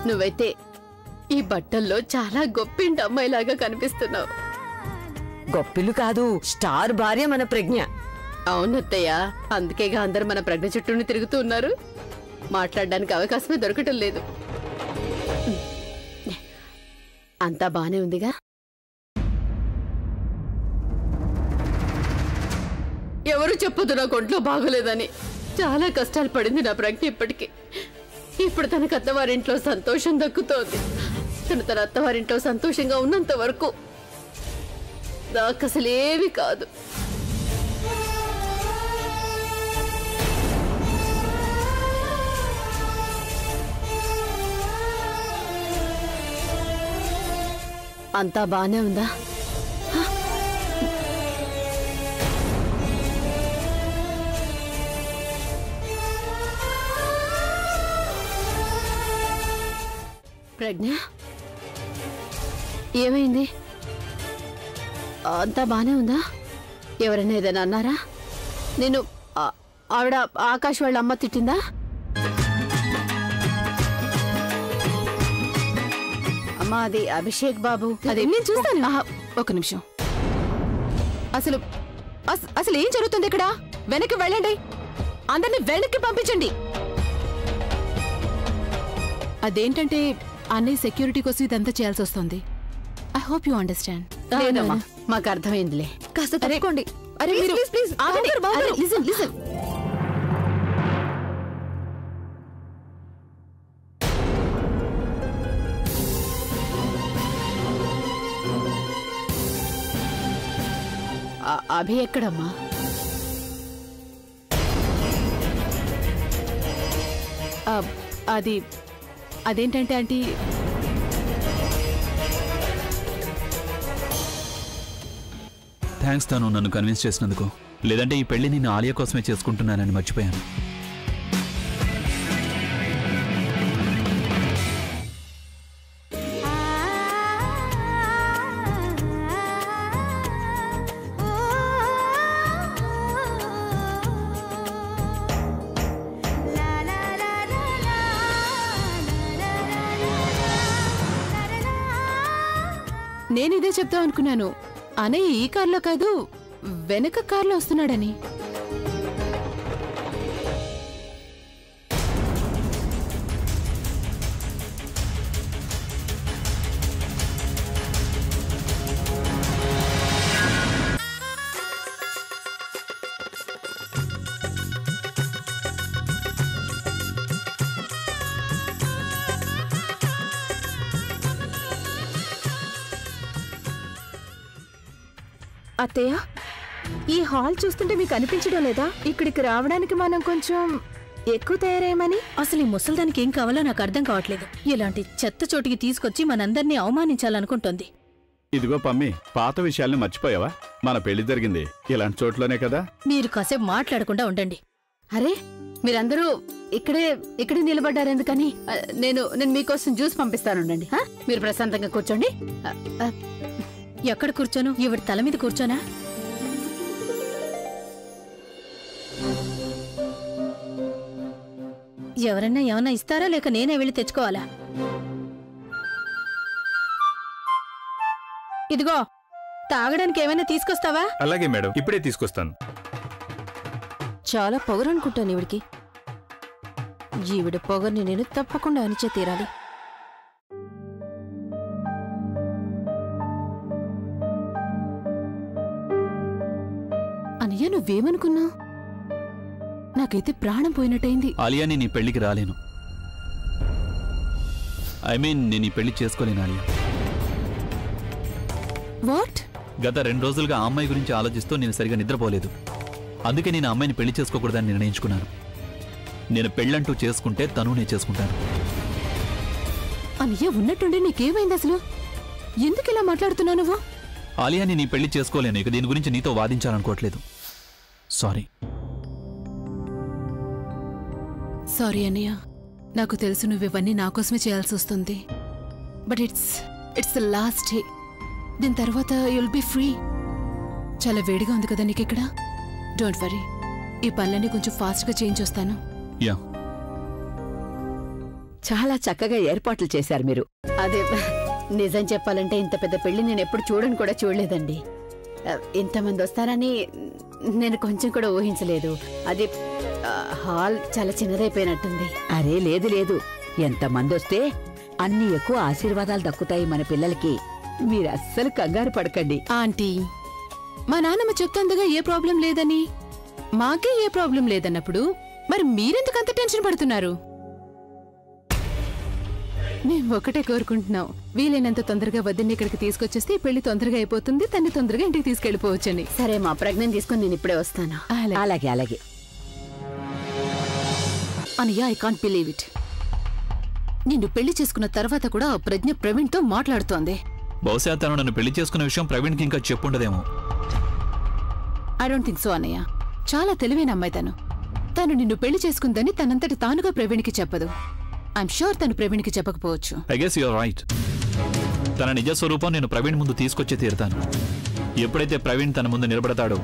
నువ్వైతే ఈ బట్టల్లో చాలా గొప్పింటి అమ్మాయిలాగా కనిపిస్తున్నావు. గొప్పిల్లు కాదు, స్టార్ భార్య మన ప్రజ్ఞ. అవునత్తయ్య, అందుకేగా అందరు మన ప్రజ్ఞ చుట్టూని తిరుగుతూ ఉన్నారు. మాట్లాడడానికి అవకాశమే దొరకటం లేదు. అంతా బానే ఉందిగా? ఎవరు చెప్పొద్దు నాకు ఒంట్లో బాగోలేదని. చాలా కష్టాలు పడింది నా ప్రజ్ఞ ఇప్పటికీ. ఇప్పుడు తనకు అత్తవారింట్లో సంతోషం దక్కుతోంది. తన అత్తవారింట్లో సంతోషంగా ఉన్నంత వరకు నాకు అసలేవి కాదు. అంతా బానే ఉందా? ప్రజ్ఞ, ఏమైంది? అంతా బానే ఉందా? ఎవరైనా ఏదైనా అన్నారా? నేను ఆవిడ ఆకాష్ వాళ్ళ అమ్మ తిట్టిందా? అమ్మా, అది అభిషేక్ బాబు. అదే నేను చూస్తాను. ఒక నిమిషం. అసలు అసలు ఏం జరుగుతుంది ఇక్కడ? వెనక్కి వెళ్ళండి, అందరిని వెనక్కి పంపించండి. అదేంటంటే అన్నయ్య సెక్యూరిటీ కోసం ఇదంతా చేయాల్సి వస్తుంది. I hope you understand. లేదమ్మా, మాకు అర్థమైందిలే. కాస్త తప్పుకోండి. అరే మీరు ప్లీజ్ లిసన్ లిసన్. అభి ఎక్కడమ్మా? అదేంటంటే ఆంటీ, థ్యాంక్స్ తాను నన్ను కన్విన్స్ చేసినందుకు. లేదంటే ఈ పెళ్లి నేను ఆలియా కోసమే చేసుకుంటున్నానని మర్చిపోయాను. నేను ఇదే చెప్దాం అనుకున్నాను. అన్నయ్య ఈ కార్లో కాదు, వెనక కార్లో వస్తున్నాడని. అత్తయ్య, ఈ హాల్ చూస్తుంటే మీకు అనిపించడం లేదా ఇక్కడికి రావడానికి మనం కొంచెం ఎక్కువ తయారేమని? అసలు ఈ ముసల్దానికి ఏం కావాలో నాకు అర్థం కావట్లేదు. ఇలాంటి చెత్త చోటికి తీసుకొచ్చి మనందరినీ అవమానించాలనుకుంటోంది. ఇదిగో పమ్మి, పాత విషయాల్ని మర్చిపోయావా? మన పెళ్లి జరిగింది ఇలాంటి చోట్లోనే కదా. మీరు కాసేపు మాట్లాడకుండా ఉండండి. అరే, మీరందరూ ఇక్కడే నిలబడ్డారు ఎందుకని? నేను మీకోసం జ్యూస్ పంపిస్తానుండండి. మీరు ప్రశాంతంగా కూర్చోండి. ఎక్కడ కూర్చోను? ఈవిడ తల మీద కూర్చోనా? ఎవరన్నా ఏమన్నా ఇస్తారా లేక నేనే వెళ్ళి తెచ్చుకోవాలా? ఇదిగో, తాగడానికి ఏమైనా తీసుకొస్తావా? అలాగే మేడం, ఇప్పుడే తీసుకొస్తాను. చాలా పొగరనుకుంటాను ఈవిడికి. ఈవిడ పొగర్ని నేను తప్పకుండా అనిచే తీరాలి. అన్నయ్య, నువ్వేమనుకున్నా? నాకైతే ప్రాణం పోయినట్టయింది. ఆలియా, నేను ఈ పెళ్లికి రాలేను. నేను ఈ పెళ్లి చేసుకోలేను ఆలియా. వాట్? గత 2 రోజులుగా ఆ అమ్మాయి గురించి ఆలోచిస్తూ నేను సరిగా నిద్రపోలేదు. అందుకే నేను అమ్మాయిని పెళ్లి చేసుకోకూడదని నిర్ణయించుకున్నాను. నేను పెళ్ళంటూ చేసుకుంటే తను నేను చేసుకుంటాను. అన్నయ్య, ఉన్నట్టుండి నీకేమైంది అసలు? ఎందుకు ఇలా మాట్లాడుతున్నావు నువ్వు? ఆలియా, నేను ఈ పెళ్లి చేసుకోలేను. ఇక దీని గురించి నీతో వాదించాలనుకోవట్లేదు. సారీ అన్నయ్య. నాకు తెలుసు నువ్వు ఇవన్నీ నా కోసమే చేయాల్సి వస్తుంది. But it's the last day. దీని తర్వాత యుల్ బి ఫ్రీ. చాలా వేడిగా ఉంది కదా నీకు ఇక్కడ? డోంట్ వరీ, ఈ పనులన్నీ కొంచెం ఫాస్ట్గా చేయించొస్తాను. యా, చాలా చక్కగా ఏర్పాట్లు చేశారు మీరు. అదే, నిజం చెప్పాలంటే ఇంత పెద్ద పెళ్లి నేను ఎప్పుడు చూడను కూడా చూడలేదండి. ఇంతమంది వస్తారని నేను కొంచెం కూడా ఊహించలేదు. అది హాల్ చాలా చిన్నదైపోయినట్టుంది. అరే లేదు లేదు, ఎంతమంది వస్తే అన్ని ఎక్కువ ఆశీర్వాదాలు దక్కుతాయి మన పిల్లలకి. మీరు అస్సలు కంగారు పడకండి. ఆంటీ, మా నాన్నమ్మ చెప్తుందిగా ఏ ప్రాబ్లం లేదని. మాకే ఏ ప్రాబ్లం లేదన్నప్పుడు మరి మీరెందుకంత టెన్షన్ పడుతున్నారు? మేము ఒకటే కోరుకుంటున్నాం, వీలైనంత తొందరగా వదిన్ని ఇక్కడికి తీసుకొచ్చేస్తే ఈ పెళ్లి తొందరగా అయిపోతుంది, తన్ని తొందరగా ఇంటికి తీసుకెళ్లిపోవచ్చని. సరే మా ప్రజ్ఞని తీసుకుని నేను ఇప్పుడే వస్తాను. అలాగే అలాగే. అనియా, ఐ కాంట్ బిలీవ్ ఇట్. నిన్ను పెళ్లి చేసుకున్న తర్వాత కూడా ఆ ప్రజ్ఞ ప్రవీణ్తో మాట్లాడుతోంది. బహుశా తను నన్ను పెళ్లి చేసుకున్న విషయం ప్రవీణ్కి ఇంకా చెప్పుండదేమో. ఐ డోంట్ థింక్ సో అన్నయ్య. చాలా తెలివైన అమ్మాయి తను. తను నిన్ను పెళ్లి చేసుకుందని తనంతటి తానుగా ప్రవీణ్కి చెప్పదు. ఐఎమ్ షూర్ తను ప్రవీణ్కి చెప్పకపోవచ్చు. I guess you're right. తన నిజ స్వరూపం నేను ప్రవీణ్ ముందు తీసుకొచ్చే తీరుతాను. ఎప్పుడైతే ప్రవీణ్ తన ముందు నిలబడతాడో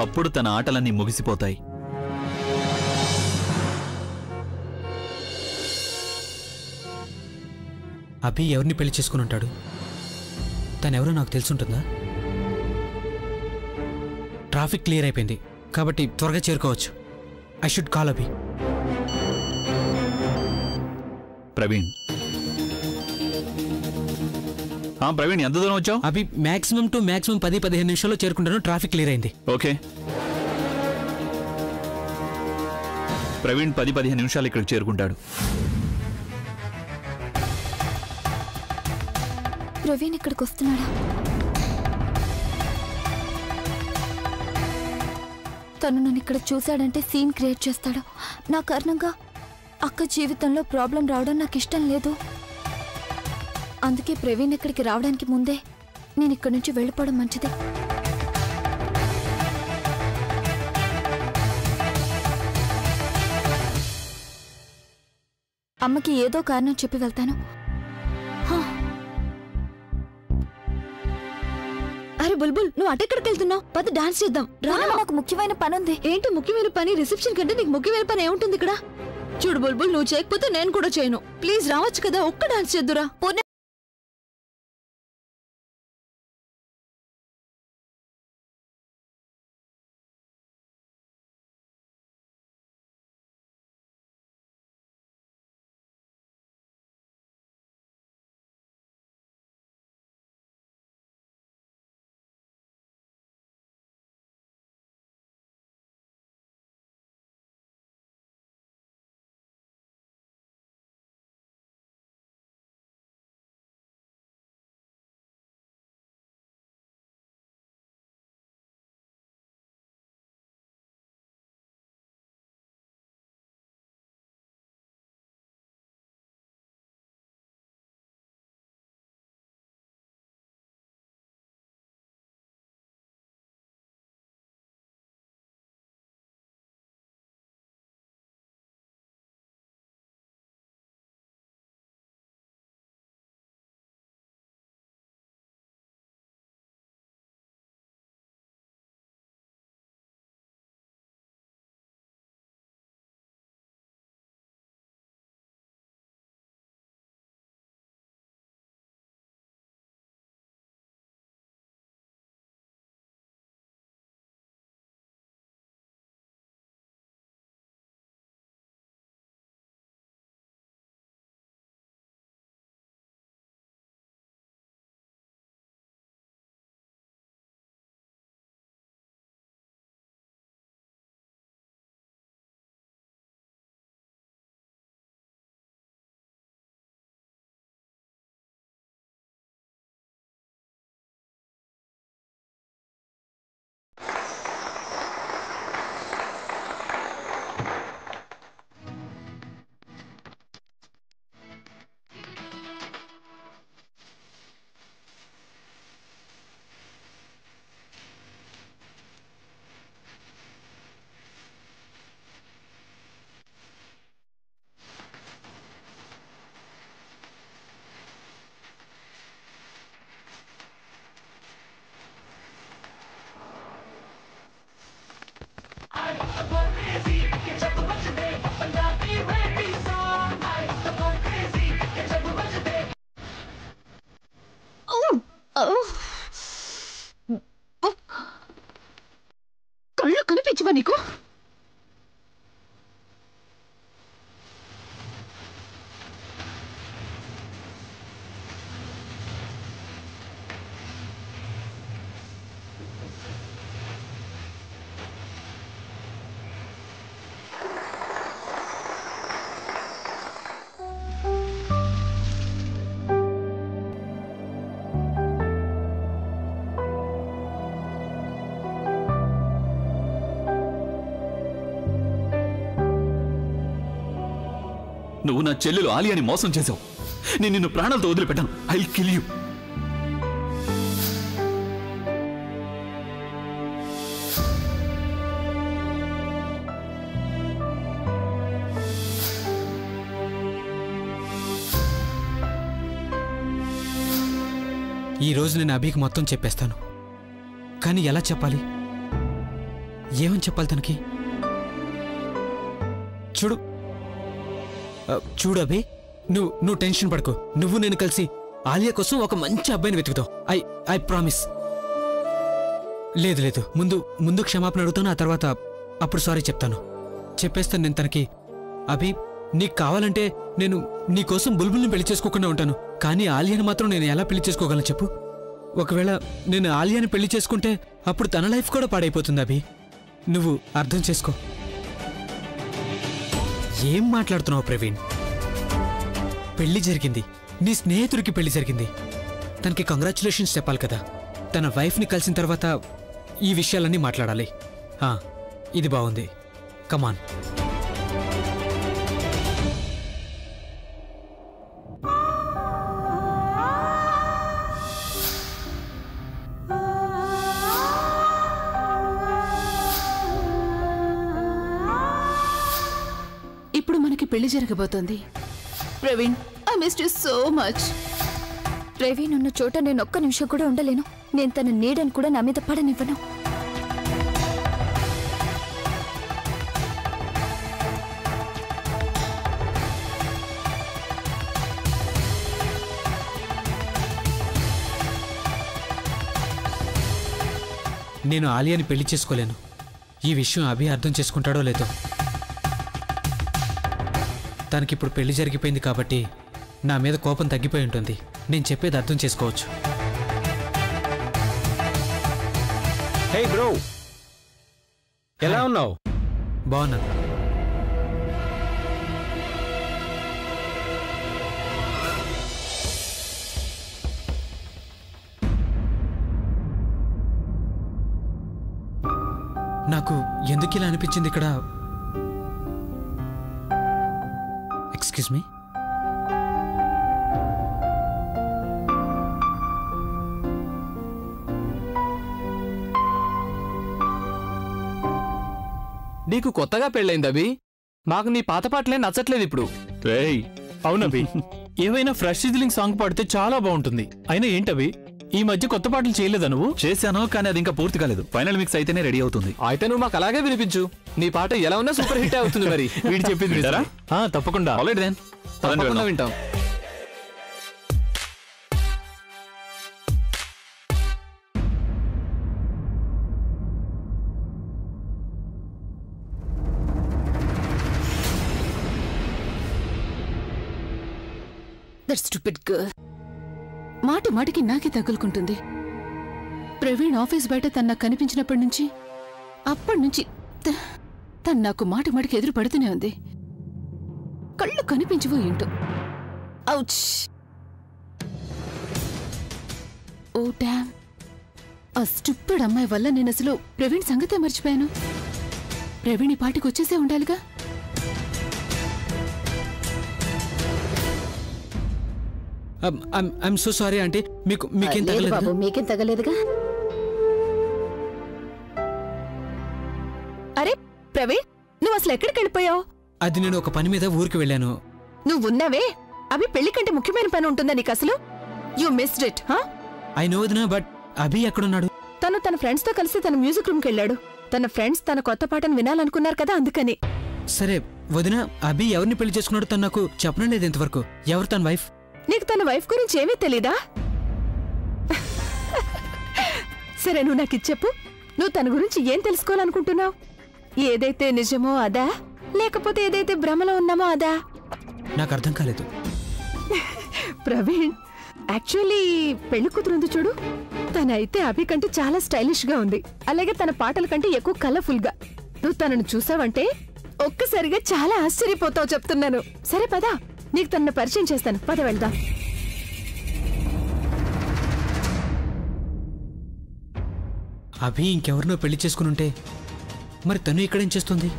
అప్పుడు తన ఆటలన్నీ ముగిసిపోతాయి. అభి ఎవరిని పెళ్లి చేసుకుని ఉంటాడు? తనెవరో నాకు తెలుసుంటుందా? ట్రాఫిక్ క్లియర్ అయిపోయింది కాబట్టి త్వరగా చేరుకోవచ్చు. ఐ షుడ్ కాల్ అభి. ప్రవీణ్, ప్రవీణ్ ఎంత దూరం వచ్చావు? అభి మాక్సిమం టు మాక్సిమం 10-15 నిమిషాల్లో చేరుకుంటాను. ట్రాఫిక్ క్లియర్ అయింది. ఓకే. ప్రవీణ్ 10-15 నిమిషాలు ఇక్కడికి చేరుకుంటాడు. ప్రవీణ్ ఇక్కడికి వస్తున్నాడా? తను నన్ను ఇక్కడ చూశాడంటే సీన్ క్రియేట్ చేస్తాడు. నా కారణంగా అక్క జీవితంలో ప్రాబ్లం రావడం నాకు ఇష్టం లేదు. అందుకే ప్రవీణ్ ఇక్కడికి రావడానికి ముందే నేను ఇక్కడి నుంచి వెళ్ళిపోవడం మంచిది. అమ్మకి ఏదో కారణం చెప్పి వెళ్తాను. అరే బుల్బుల్, నువ్వు అటెక్కడికి వెళ్తున్నావు? పద డాన్స్ చేద్దాం. నాకు ముఖ్యమైన పని ఉంది. ఏంటి ముఖ్యమైన పని? రిసెప్షన్ కంటే నీకు ముఖ్యమైన పని ఏముంటుంది ఇక్కడ? చూడు బుల్బుల్, నువ్వు చేయకపోతే నేను కూడా చేయను. ప్లీజ్ రావచ్చు కదా, ఒక్క డాన్స్ చేద్దురా. పిచ్చివా నీకు? నువ్వు నా చెల్లెలు ఆలియాని మోసం చేశావు. నేను నిన్ను ప్రాణాలతో వదిలిపెట్టాను. I kill you. ఈ రోజు నేను అభికి మొత్తం చెప్పేస్తాను. కానీ ఎలా చెప్పాలి? ఏమని చెప్పాలి తనకి? చూడు అభి, నువ్వు టెన్షన్ పడుకో. నువ్వు నేను కలిసి ఆలియా కోసం ఒక మంచి అబ్బాయిని వెతుకుతావు. I promise. లేదు ముందు క్షమాపణ అడుగుతాను, ఆ తర్వాత అప్పుడు సారీ చెప్తాను. చెప్పేస్తాను నేను తనకి. అభి, నీకు కావాలంటే నేను నీకోసం బుల్బుల్ని పెళ్లి చేసుకోకుండా ఉంటాను. కానీ ఆలియాని మాత్రం నేను ఎలా పెళ్లి చేసుకోగలను చెప్పు? ఒకవేళ నేను ఆలియాని పెళ్లి చేసుకుంటే అప్పుడు తన లైఫ్ కూడా పాడైపోతుంది. అభి, నువ్వు అర్థం చేసుకో. ఏం మాట్లాడుతున్నావు ప్రవీణ్? పెళ్లి జరిగింది, నీ స్నేహితుడికి పెళ్లి జరిగింది. తనకి కంగ్రాచులేషన్స్ చెప్పాలి కదా. తన వైఫ్ని కలిసిన తర్వాత ఈ విషయాలన్నీ మాట్లాడాలి. ఇది బాగుంది. కమాన్. ఇప్పుడు మనకి పెళ్లి జరగబోతోంది. Praveen, I missed you so much. Praveen ఉన్న చోట నేను ఒక్క నిమిషం కూడా ఉండలేను. నేను తన నీడని కూడా నా మీద పడనివ్వను. నేను ఆలియాని పెళ్లి చేసుకోలేను. ఈ విషయం అభి అర్థం చేసుకుంటాడో లేదో. తనకిప్పుడు పెళ్లి జరిగిపోయింది కాబట్టి నా మీద కోపం తగ్గిపోయి ఉంటుంది. నేను చెప్పేది అర్థం చేసుకోవచ్చు. హే బ్రో, ఎలా ఉన్నావు? బాగున్నాను. నాకు ఎందుకు ఇలా అనిపించింది ఇక్కడ? Excuse me. నీకు కొత్తగా పెళ్ళైంది అభి. మాకు నీ పాత పాటలే నచ్చట్లేదు ఇప్పుడు. అవునభి, ఏవైనా ఫ్రెష్ సిజిలింగ్ సాంగ్ పాడితే చాలా బాగుంటుంది. అయినా ఏంటభి, ఈ మధ్య కొత్త పాటలు చేయలేదా నువ్వు? చేశాను, కానీ అది ఇంకా పూర్తి కాలేదు. ఫైనల్ మిక్స్ అయితేనే రెడీ అవుతుంది. అయితే నువ్వు మాకు అలాగే వినిపించు. నీ పాట ఎలా ఉన్నా సూపర్ హిట్ అవుతుంది. మరి వీడు చెప్పింది వింటారా? తప్పకుండా. తప్పకుండా వింటాం. దట్ స్టూపిడ్ గర్ల్ మాటి మాటికి నాకే తగులుకుంటుంది. ప్రవీణ్ ఆఫీస్ బయట తను నాకు కనిపించినప్పటి నుంచి తను నాకు మాటి మాటికి ఎదురు పడుతూనే ఉంది. కళ్ళు కనిపించవో ఏంటో. ఔచ్! Oh damn! ఆ స్టూపిడ్ అమ్మాయి వల్ల నేను అసలు ప్రవీణ్ సంగతే మర్చిపోయాను. ప్రవీణ్ ఈ పాటికి వచ్చేసే ఉండాలిగా. I'm so sorry aunty. మీకేం తగలేదు? మీకేం తగలేదుగా. అరే ప్రవీణ్, నువ్వు అసలు ఎక్కడికి వెళ్ళిపోయావు? అది నేను ఒక పని మీద ఊరికి వెళ్ళాను. నువ్వున్నావే, అభి పెళ్లి కంటే ముఖ్యమైన పని ఉంటుందా నీకు అసలు? You missed it. I know వదినా, బట్ అభి ఎక్కడున్నాడు? తను తన ఫ్రెండ్స్ తో కలిసి తన మ్యూజిక్ రూమ్ కి వెళ్ళాడు. తన ఫ్రెండ్స్ తన కొత్త పాటను వినాలనుకున్నారు కదా, అందుకని. సరే వదినా, అభి ఎవరిని పెళ్లి చేసుకున్నాడు తను నాకు చెప్పడం లేదు ఇంతవరకు. ఎవరు తన వైఫ్? నీకు తన వైఫ్ గురించి ఏమీ తెలీదా? సరే నువ్వు నాకు ఇది చెప్పు. నువ్వు తన గురించి ఏం తెలుసుకోవాలనుకుంటున్నావు? ఏదైతే నిజమో అదా లేకపోతే ఏదైతే భ్రమలో ఉన్నామో అదా? నాకు అర్థం కాలేదు. ప్రవీణ్, యాక్చువల్లీ పెళ్లి కూతురుంది చూడు, తనైతే అభి కంటే చాలా స్టైలిష్ గా ఉంది. అలాగే తన పాటల కంటే ఎక్కువ కలర్ఫుల్ గా. నువ్వు తనను చూసావంటే ఒక్కసారిగా చాలా ఆశ్చర్యపోతావు చెప్తున్నాను. సరే పదా, నీకు తనను పరిచయం చేస్తాను. పద వెళ్దాం. అభి ఇంకెవరినో పెళ్లి చేసుకునుంటే మరి తను ఇక్కడేం చేస్తుంది?